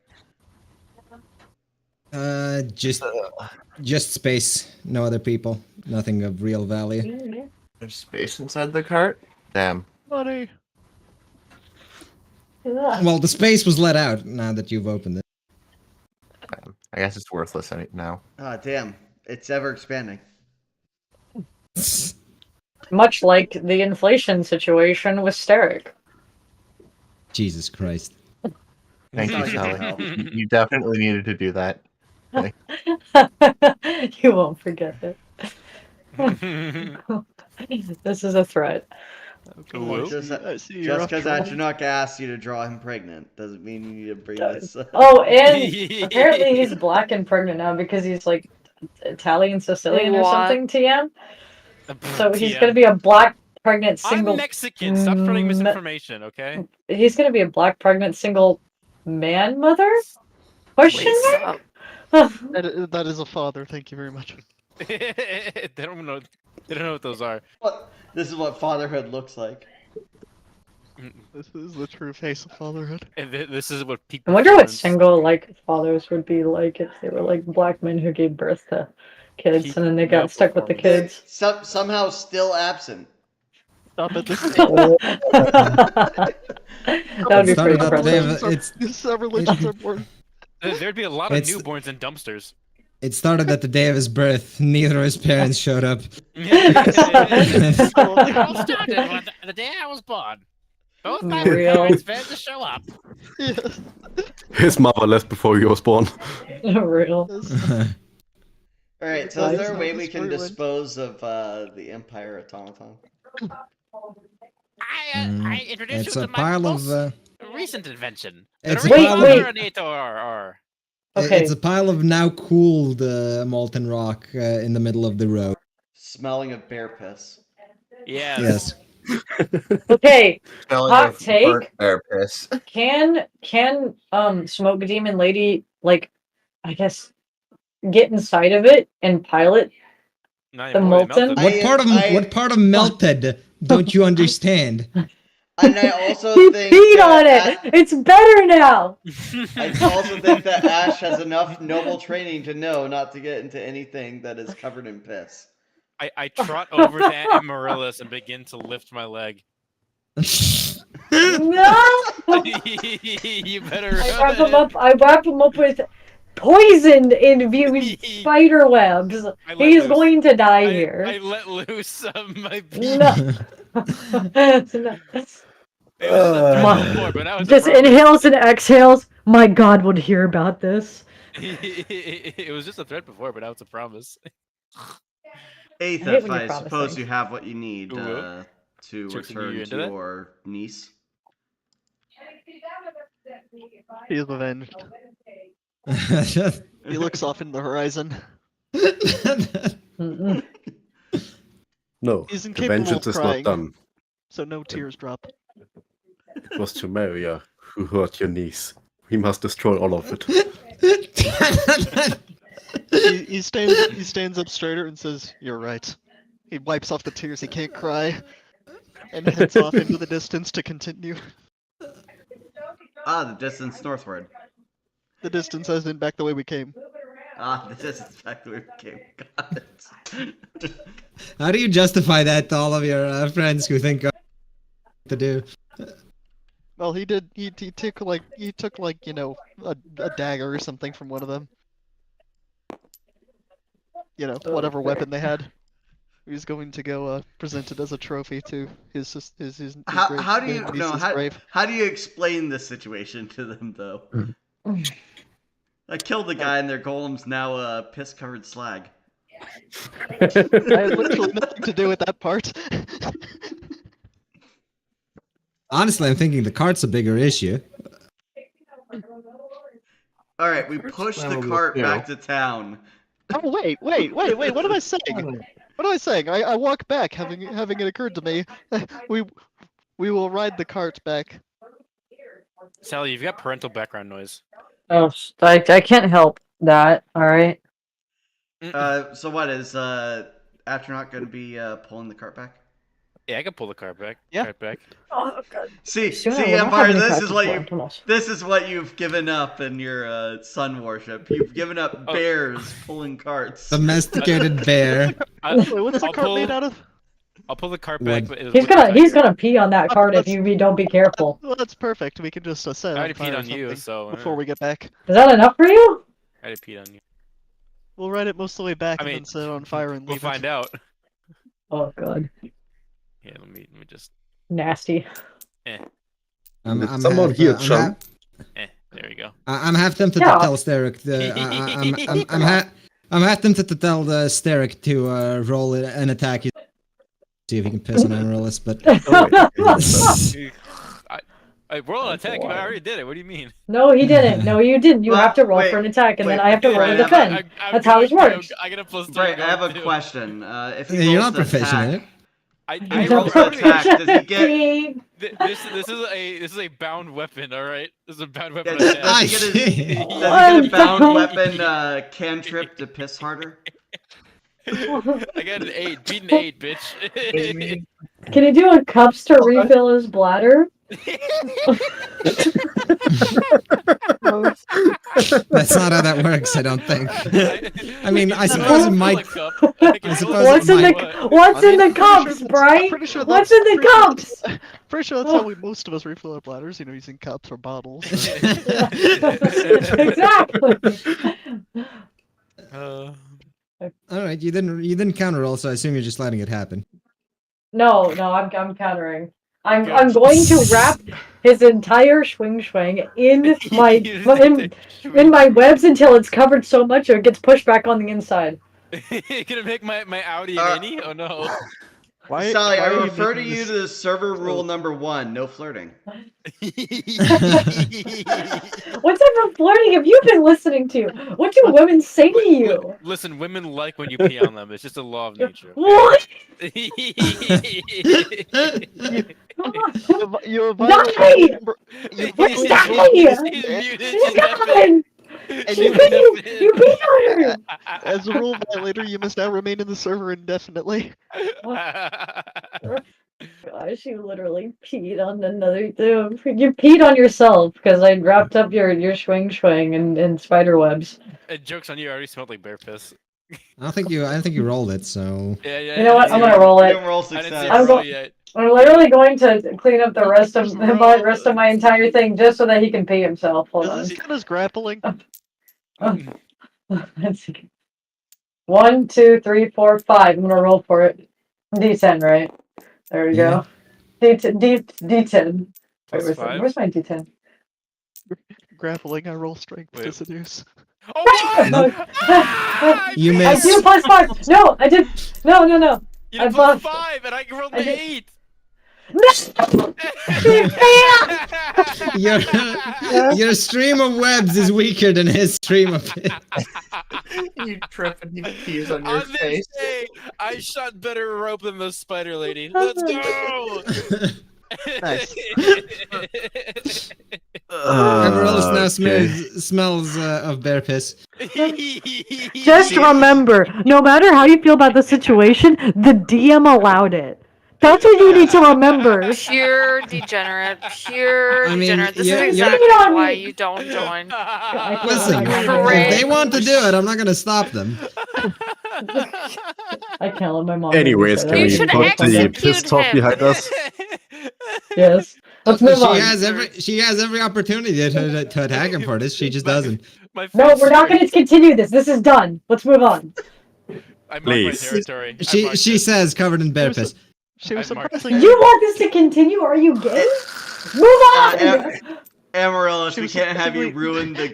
Just space. No other people. Nothing of real value. There's space inside the cart? Damn. Money. Well, the space was let out now that you've opened it. I guess it's worthless now. Ah, damn. It's ever expanding. Much like the inflation situation with Steric. Jesus Christ. Thank you, Sorry, Sally. Sal. You definitely needed to do that. You won't forget it. This is a threat. Whoop. I see you're Just off because track. Anjanok asked you to draw him pregnant doesn't mean you need to bring this. Oh, and apparently he's black and pregnant now because he's like Italian Sicilian or What? something, TM. So he's TM. gonna be a black pregnant single. I'm Mexican. Stop spreading misinformation, okay? He's gonna be a black pregnant single man mother? Question Stop. mark? That is a father. Thank you very much. They don't know. They don't know what those are. This is what fatherhood looks like. This is the true face of fatherhood. And this is what I people. wonder what single like fathers would be like if they were like black men who gave birth to kids and then they got stuck with the kids. Somehow still absent. Stop it. This is That would be pretty Started out the day of impressive. it's these religions are born. There'd be a lot of It's- newborns in dumpsters. It started at the day of his birth. Neither of his parents showed up. It all started on the day I was born. Both my Real. parents failed to show up. Yes. His mother left before he was born. Real. All right, so is there a Nice. way we This can storyline. dispose of the Empire automaton? I introduced It's you a to my pile most of. recent invention. It's the a pile of- Regenerator. Okay. It's a pile of now cooled molten rock in the middle of the road. Smelling of bear piss. Yes. Okay. Smelling Hot of take? burnt bear piss. Can Smoke Demon Lady like I guess get inside of it and pilot? Not The even really molten? melted. What part of melted don't you understand? And I also He think peed that on it. It's better now. I also think that Ash has enough noble training to know not to get into anything that is covered in piss. I trot over to Amaryllis and begin to lift my leg. No! You better I run. wrap him up with poison infused spider webs. I let He's loose. going to die I here. let loose my pee. No. It's not- It was just a threat before, but now it's a Just promise. inhales and exhales. My God would hear about this. It was just a threat before, but now it's a promise. Aether, hate when I you promise suppose things. you have what you need Ooh. to Jackson, return you to into that? your niece. He is avenged. He looks off in the horizon. Mm-mm. No, He's the incapable vengeance of is crying. not done. So no tears drop. It was Chumeria who hurt your niece. We must destroy all of it. He stands up straighter and says, "You're right." He wipes off the tears he can't cry, and heads off into the distance to continue. Ah, the distance northward. The distance as in back the way we came. Ah, the distance back the way we came. Got it. How do you justify that to all of your friends who think to do? Well, he did. He took like you know a dagger or something from one of them. You know, whatever weapon they had. He's going to go present it as a trophy to his How do you niece's grave. how do you explain this situation to them though? I killed the guy and their golem's now a piss covered slag. I had literally nothing to do with that part. Honestly, I'm thinking the cart's a bigger issue. All right, we push the cart back to town. Oh wait! What am I saying? What am I saying? I walk back, having it occurred to me, we will ride the cart back. Sally, you've got parental background noise. Oh, I can't help that. All right. So what is Astronaut going to be pulling the cart back? Yeah, I can pull the cart back. Yeah. Cart back. Oh God. See, Soon I will not have Empire. any This practice is what for you. tunnels. This is what you've given up in your sun worship. You've given up bears pulling carts. Domesticated bear. Wait, what's the I'll cart pull- made out of? I'll pull the cart back. Wood. But it He's was with the he's tiger. gonna pee on that cart if you don't be careful. Well, that's perfect. We can just set I on already fire peed or on you, something so before we get back. Is that enough for you? I already peed on you. We'll ride it most of the way back I and mean, then set it on fire and We'll leave find it. out. Oh God. Yeah, let me just. Nasty. I'm Someone half, here, I'm chum. There we go. I'm half tempted Yeah. to tell Steric. I'm half tempted to tell the Steric to roll an attack. See if he can piss on Amaryllis, but I roll an attack. I already did it. What do you mean? No, he didn't. No, you didn't. You Well, have to roll wait, for an attack, and wait, then I have to roll Brian, to defend. I'm That's how this going to- works. I get a plus 3. Right, I have a too. question. If he you're rolls not an proficient in attack, it. I He roll rolls an attack. Does he get? This is a bound weapon. All right, this is a bound weapon. Does attack. he get a What bound the- weapon cantrip to piss harder? I got an 8. Beat an 8, bitch. Can he do a cups to refill his bladder? That's not how that works. I don't think. I mean, I suppose it might. I suppose What's it in might. the What's in the cups, Bright? Pretty sure What's that's- in the cups? Pretty sure that's how most of us refill our bladders. You know, using cups or bottles. Exactly. All right, you didn't counter roll, so I assume you're just letting it happen. No, I'm countering. I'm going to wrap his entire swing in my webs until it's covered so much or it gets pushed back on the inside. Gonna make my Audi Uh, an innie? Oh no. Sally, I why are you refer to making you this- to server rule number 1: no flirting. What type of flirting have you been listening to? What do women say to you? Listen, women like when you pee on them. It's just a law of nature. What? You Die! He's Die! muted. God! And You peed on her! As a rule violator, you must now remain in the server indefinitely. Gosh, you literally peed on another dude. You peed on yourself because I wrapped up your swing in spider webs. Joke's on you, I already smelled like bear piss. I don't think you rolled it. So Yeah, yeah. You know what? I'm yeah. gonna roll You it. didn't roll I didn't see success. it I'm roll go- yet. I'm literally going to clean up the rest of Just rest of my roll. entire thing just so that he can pee himself. Hold Is on. this count as grappling? Let's see. 1, 2, 3, 4, 5. I'm gonna roll for it. D10, right? There we go. D10. Wait, Plus 5. where's my D10? Grappling, I roll strength to Wait. seduce. Oh my! Nope. Ah, You I missed. do plus 5. No, I did. No. You I did plus buffed. 5, and I rolled I an did- 8. Your stream of webs is weaker than his stream of. You trip and he pees on your On this face. day, I shot better rope than the spider lady. Let's go! Nice. Amaryllis now Okay. smells of bear piss. Just remember, no matter how you feel about the situation, the DM allowed it. That's what you need to remember. Pure degenerate. Pure I mean, degenerate. This you're- is you're- exactly why you don't join. Listen, Great. if they want to do it, I'm not gonna stop them. I can't let my mom. Anyways, can You we should put the execute piss talk him. behind us? Yes. Let's move She on. has every opportunity to attack him for this. She just doesn't. No, we're not going to continue this. This is done. Let's move on. I marked Please. my territory. I She marked she it. says covered in bear piss. She was I marked- surprisingly. You want this to continue? Are you gay? Move on. Amaryllis, She we was can't have you surprisingly- ruin the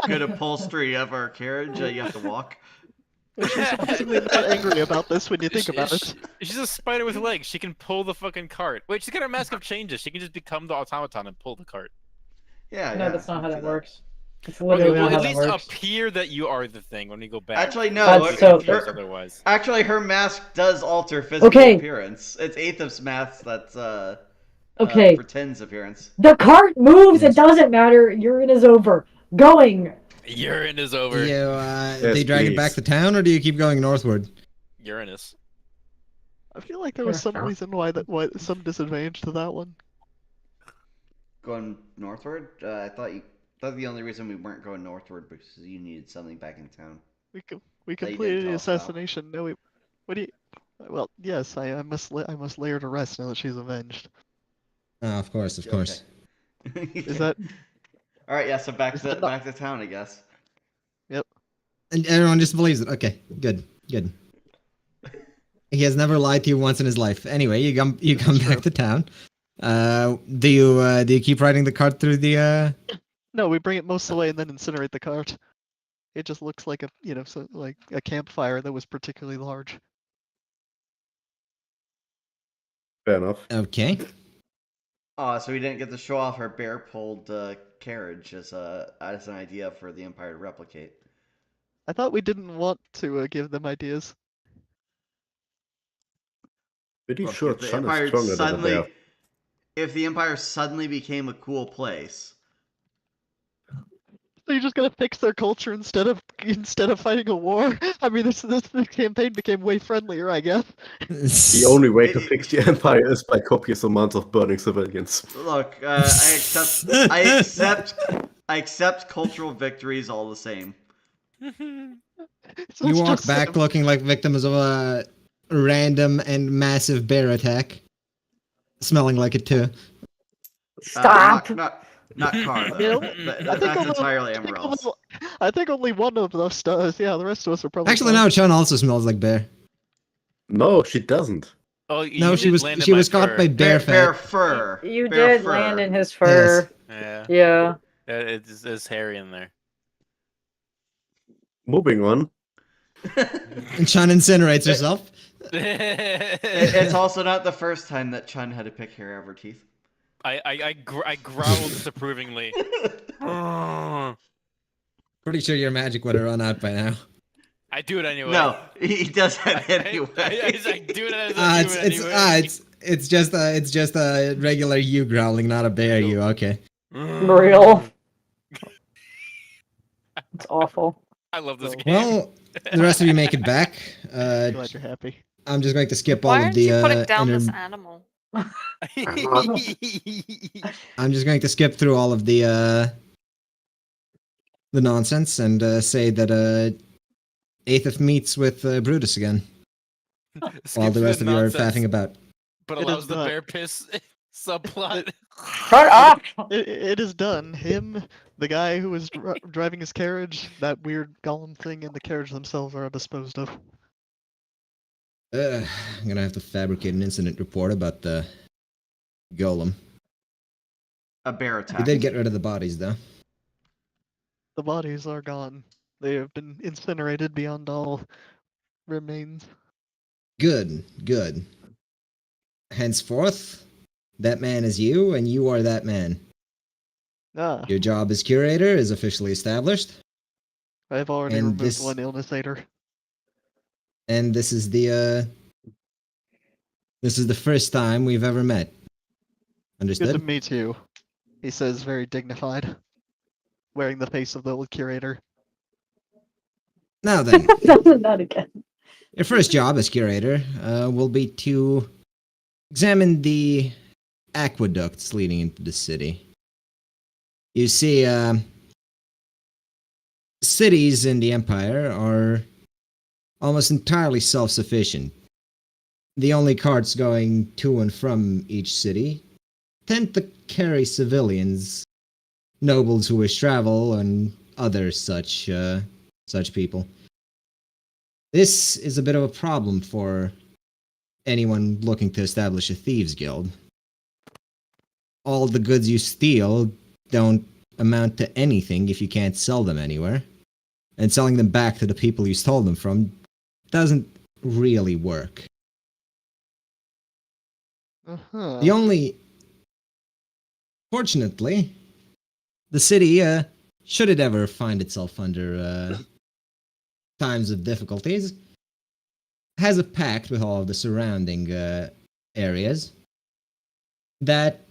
good upholstery of our carriage. You have to walk. She's surprisingly not angry about this when you think about it. She's a spider with legs. She can pull the fucking cart. Wait, she's got her mask of changes. She can just become the automaton and pull the cart. Yeah, No, yeah, that's not how do that that. works. It's It literally will not how at that least works. appear that you are the thing when you go back. Actually, no. That's so- Otherwise. Actually, her mask does alter physical Okay. appearance. It's Aethos' mask that's Okay. pretends appearance. The cart moves. Yes. It doesn't matter. Urine is over. Going. Urine is over. You Yes, they drag it back please. to town, or do you keep going northward? Uranus. I feel like there was some reason why some disadvantage to that one. Going northward? I thought the only reason we weren't going northward because you needed something back in town. We didn't completed the tell us about. assassination. No, what do you? Well, yes, I must lay her to rest now that she's avenged. Oh, of course, of course. Is that? All right? Yeah. So back Is to that back to town, I guess. And everyone just believes it. Okay, good. He has never lied to you once in his life. Anyway, you come back to town. Do you keep riding the cart through the? No, we bring it most of the way and then incinerate the cart. It just looks like like a campfire that was particularly large. Fair enough. Okay. Oh, so we didn't get to show off her bear-pulled carriage as an idea for the Empire to replicate. I thought we didn't want to give them ideas. Pretty Look, sure if the Chun Empire is stronger than a suddenly, bear. if the Empire suddenly became a cool place, So you're just gonna fix their culture instead of fighting a war? I mean, this campaign became way friendlier, I guess. The only way to fix the Empire is by copious amounts of burning civilians. look, I accept cultural victories all the same. So You it's walk just back looking like victims of a random and massive bear attack, smelling like it too. Stop. Not Car, though. You know, That's entirely Amaryllis. I think only one of us does. Yeah, the rest of us are probably. Actually, fine. no. Chun also smells like bear. No, she doesn't. Oh, No, she was caught by bear Bear fat. fur. You Bear did fur. land in his fur. Yeah. Yeah. It's hairy in there. Moving on. And Chun incinerates herself. It's also not the first time that Chun had to pick hair out of her teeth. I growled disapprovingly. Pretty sure your magic would have run out by now. I do it anyway. No, he does that anyway. I do it as I do it anyway. It's just a regular you growling, not a bear you. Okay. Real. It's awful. I love this game. Well, the rest of you make it back. I'm glad you're happy. I'm just going to skip all Why of aren't the you putting down inter- this animal? I'm just going to skip through all of the nonsense and say that Aethith meets with Brutus again, while Skip the rest of you are nonsense, faffing about. but It allows is the not. bear piss subplot. Shut up! It is done. Him, the guy who was driving his carriage, that weird golem thing, and the carriage themselves are disposed of. I'm gonna have to fabricate an incident report about the golem. A bear You attack. did get rid of the bodies, though. The bodies are gone. They have been incinerated beyond all remains. Good, good. Henceforth, that man is you, and you are that man. Ah, Your job as curator is officially established, I've already and removed this- one illnessator. and this is the first time we've ever met. Good to Understood? meet you, he says, very dignified, wearing the face of the old curator. Now then, Not again. your first job as curator will be to examine the aqueducts leading into the city. You see, cities in the Empire are almost entirely self-sufficient. The only carts going to and from each city tend to carry civilians, nobles who wish travel, and other such people. This is a bit of a problem for anyone looking to establish a thieves guild. All the goods you steal don't amount to anything if you can't sell them anywhere. And selling them back to the people you stole them from doesn't really work. Uh-huh. The only... Fortunately, the city, should it ever find itself under times of difficulties, has a pact with all of the surrounding areas that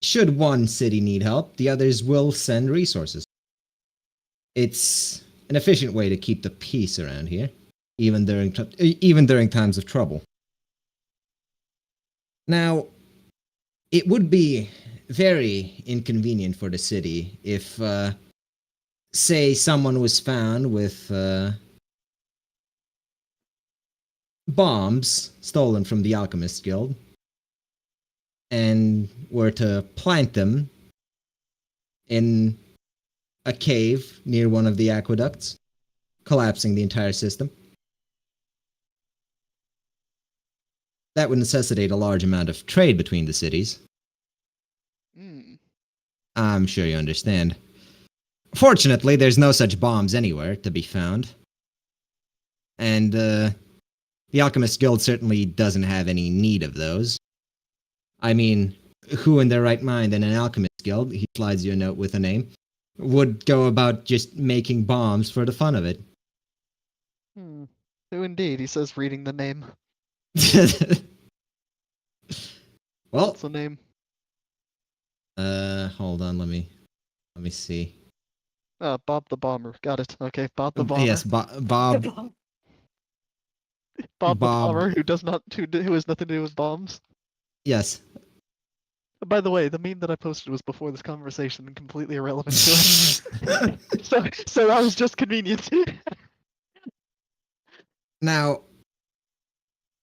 should one city need help, the others will send resources. It's an efficient way to keep the peace around here, even during times of trouble. Now, it would be very inconvenient for the city if, say, someone was found with bombs stolen from the Alchemist Guild and were to plant them in a cave near one of the aqueducts, collapsing the entire system. That would necessitate a large amount of trade between the cities. Hmm. I'm sure you understand. Fortunately, there's no such bombs anywhere to be found. And, the Alchemist Guild certainly doesn't have any need of those. I mean, who in their right mind in an Alchemist Guild, he slides you a note with a name, would go about just making bombs for the fun of it? Hmm. Who indeed? He says, reading the name. Well, What's the name? hold on, let me see. Bob the Bomber. Got it. Okay, Bob the Bomber. Yes, Bob. Bob the Bob- Bomber, who has nothing to do with bombs. Yes. By the way, the meme that I posted was before this conversation and completely irrelevant to it. so that was just convenient. Now,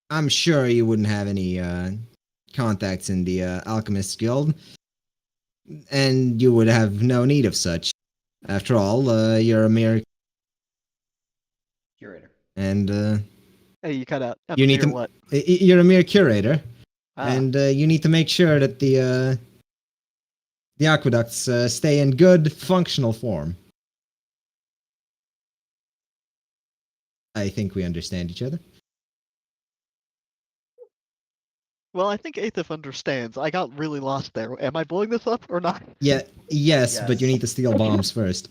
I'm sure you wouldn't have any contacts in the Alchemist Guild, and you would have no need of such. After all, you're a mere Curator. and Hey, you cut out. You need to- what? you're a mere curator, Ah, and you need to make sure that the aqueducts stay in good functional form. I think we understand each other. well, I think Aethith understands. I got really lost there. Am I blowing this up or not? Yeah, yes, but you Yes. need to steal bombs first.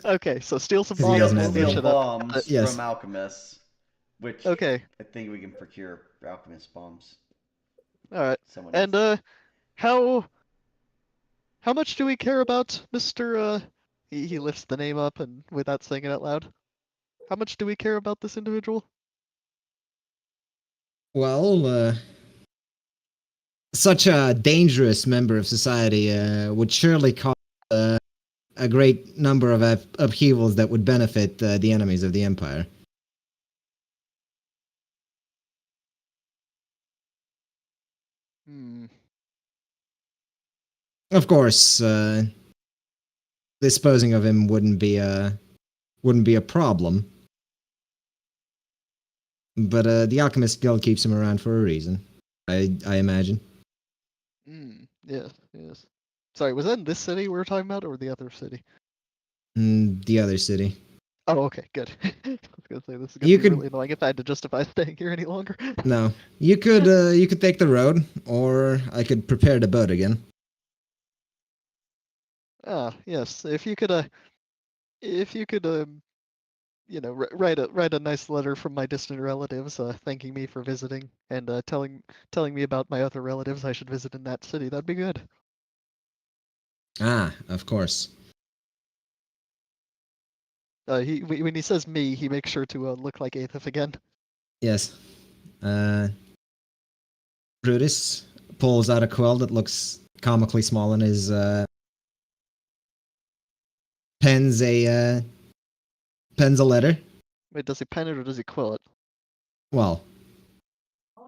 Okay, so steal some 'Cause he bombs. doesn't and have blow any. shit Steal up. bombs Yes. from alchemists, which Okay, I think we can procure alchemist bombs. alright. Someone And, needs- how much do we care about Mr. He lifts the name up and without saying it out loud. How much do we care about this individual? Well, such a dangerous member of society would surely cause a a great number of upheavals that would benefit the enemies of the Empire. Hmm. Of course, disposing of him wouldn't be a problem. But the Alchemist Guild keeps him around for a reason. I imagine. Yes, yes. Sorry, was that in this city we were talking about, or the other city? The other city. Oh, okay, good. I was gonna say this is gonna You be could- really annoying if I had to justify staying here any longer. No, you could take the road, or I could prepare the boat again. Ah, yes. If you could, write a nice letter from my distant relatives, thanking me for visiting and telling me about my other relatives I should visit in that city, that'd be good. Ah, of course. When he says me, he makes sure to look like Aethith again. Yes. Brutus pulls out a quill that looks comically small in his pens a letter. Wait, does he pen it or does he quill it? Well,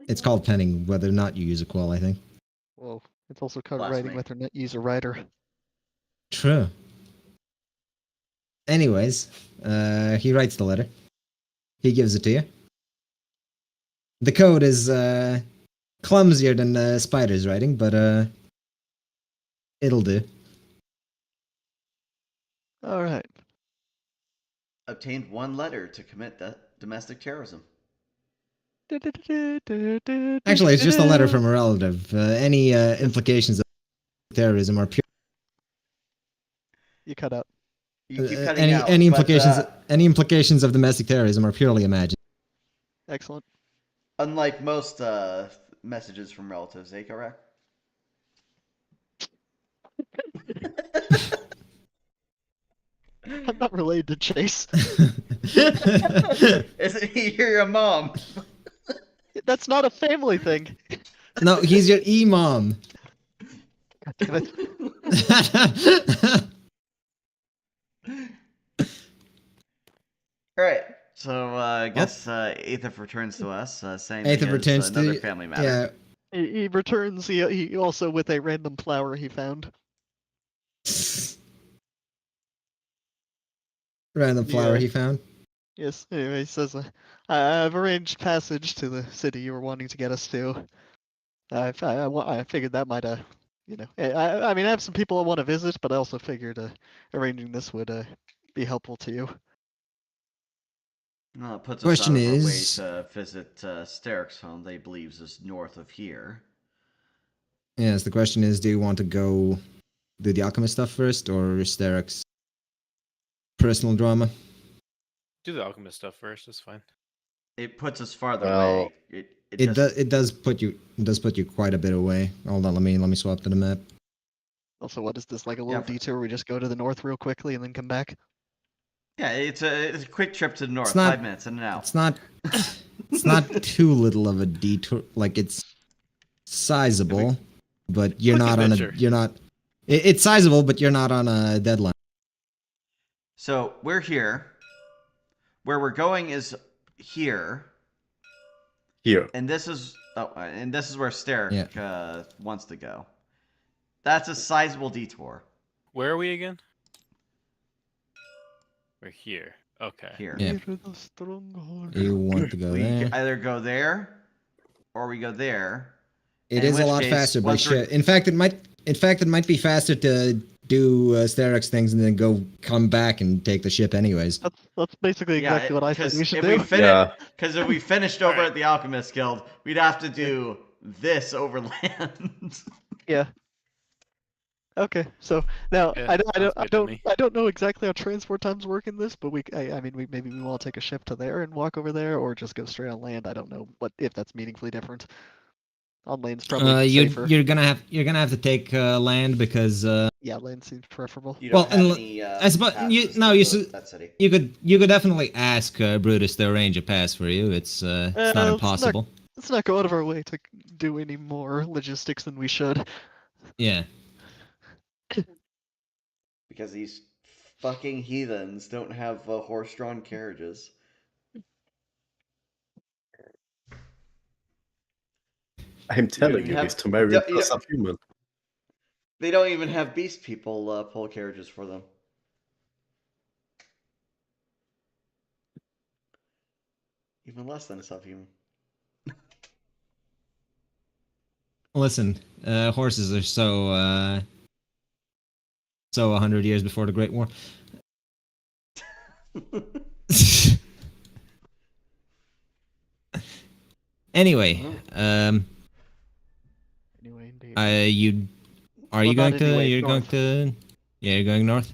it's called penning, whether or not you use a quill, I think. Well, it's also called Blasphemy. writing with or not use a writer. True. Anyways, he writes the letter. He gives it to you. The code is clumsier than Spider's writing, but it'll do. All right. Obtained 1 letter to commit domestic terrorism. Actually, it's just a letter from a relative. Any implications of terrorism are pure. You cut out. You keep cutting out. but, Any implications of domestic terrorism are purely imagined. Excellent. unlike most messages from relatives, eh, correct? I'm not related to Chase. Isn't he your mom? That's not a family thing. No, he's your imam. God damn it. All right. So I guess Aethith returns to us, saying Aethith that he returns has to another you. family matter. Yeah. He returns. He also with a random flower he found. Random flower Yeah. he found. Yes. Anyway, he says, "I've arranged passage to the city you were wanting to get us to. I figured that might I mean I have some people I want to visit, but I also figured arranging this would be helpful to you." Well, it puts us Question out of our way is- to visit Sterrick's home. They believes is north of here. Yes, the question is, do you want to go do the alchemist stuff first, or Sterrick's personal drama? Do the alchemist stuff first. That's fine. It puts us farther Well, away. It does put you quite a bit away. Hold on, let me swap to the map. Also, what is this, like a little for- detour? We just go to the north real quickly and then come back. Yeah, it's a quick trip to the north. not- 5 minutes in and out. It's not too little of a detour. Like, it's sizable, but you're Quick not on a adventure. you're not. It's sizable, but you're not on a deadline. So we're here. Where we're going is here, Here. and this is where Sterrick wants to go. That's a sizable detour. Where are we again? We're here. Okay. Here. Yeah. You want to go We there? either go there, or we go there. It in is a which lot case, faster, but once we're- in fact, it might be faster to do Sterrick's things and then come back and take the ship anyways. That's basically exactly what I said we should if do. we Yeah. Because if we finished over Alright. at the Alchemist Guild, we'd have to do this over land. Yeah. Okay, so now Yeah, I sounds good to me. don't know exactly how transport times work in this, but I mean maybe we want to take a ship to there and walk over there, or just go straight on land. I don't know if that's meaningfully different. On land's probably safer. You're gonna have to take land because Yeah, land seems preferable. You Well, don't have and any, I suppose passes no, to you that city. you could definitely ask Brutus to arrange a pass for you. It's not impossible. Let's not go out of our way to do any more logistics than we should. Yeah. Because he's fucking heathens don't have horse-drawn carriages. I'm telling even you, have- these Temerians you are know- subhuman. They don't even have beast people pull carriages for them. Even less than subhuman. Listen, horses are so 100 years before the Great War. Anyway, Anyway, indeed. you are Well, you going not to anyway, you're north. going to yeah, you're going north.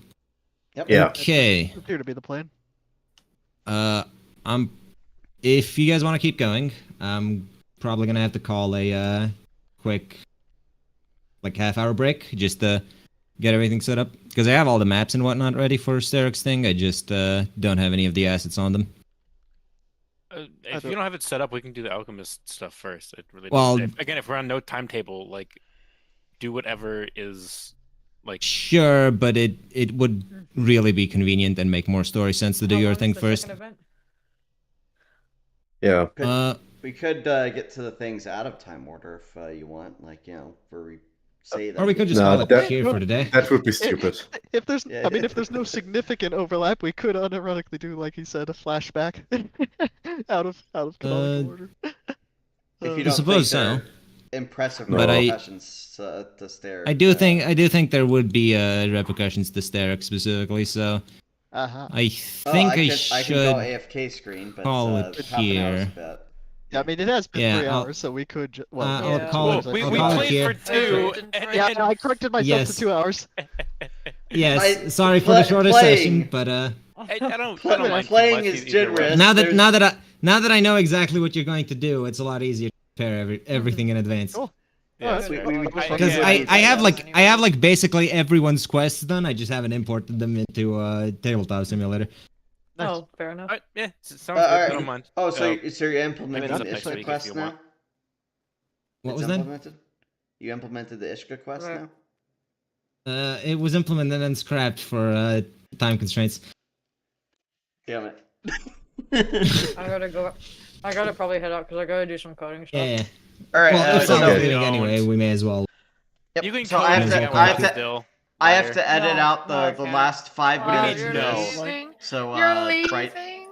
Yep. Yeah. Okay. Appear to be the plan. I'm if you guys want to keep going, I'm probably gonna have to call a quick like half-hour break just to get everything set up because I have all the maps and whatnot ready for Sterik's thing. I just don't have any of the assets on them. If you don't have it set up, we can do the alchemist stuff first. It really Well- doesn't- again, if we're on no timetable, like, do whatever is, like, Sure, but it would really be convenient and make more story sense to do How your long thing is the first. second event? Yeah. We could get to the things out of time order if you want, like where we say that. Or we could just No, call it that- here for today. That would be stupid. If there's, Yeah. I mean, if there's no significant overlap, we could unironically do, like he said, a flashback out of canonical order. If you I don't suppose think so. they're impressive But I- repercussions to stare. I do think there would be repercussions to Sterik specifically, so Uh-huh. I Oh, think I should. can go AFK screen, but call it half an hour's here. a bit. Yeah, I mean, it has been Yeah, 3 I'll- hours, so we could. I'll Yeah. call it. Well, we I'll we call it played here. for 2, Yeah, no, I corrected myself Yes. to 2 hours. Yes, I- sorry for the shorter playing. session, but I don't Play- mind too playing much is either way. generous. now There's- that I know exactly what you're going to do, it's a lot easier to prepare everything in advance. Cool. Yeah, that's we- fair. we- Because Yeah, I have yeah. I have like basically everyone's quests done. I just haven't imported them into Tabletop Simulator. Nice. Oh, fair enough. Alright, yeah, sounds good. alright. I don't mind. Oh, so Uh, you're implementing it's the up next Ishka week if quest you now? want. What It's was that? implemented? You implemented the Ishka quest Right. now? It was implemented and scrapped for time constraints. Damn it. I gotta go. I gotta probably head out because I gotta do some coding stuff. Yeah. Alright, Well, if so, someone's okay. doing anyway, we may as well. yep, You can so code I have it to, as I have well. to, still. I have to edit No, out no, I the can't. last 5 What do you minutes mean, of no? this. Leaving? So, You're right, leaving?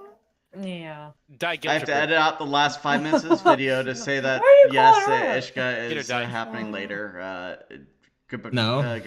Yeah. Die, I guilt have to tripper. edit out the last 5 minutes of this video to say that Why are you yes, calling her? Ishka Get her is die. happening later. No. Goodbye.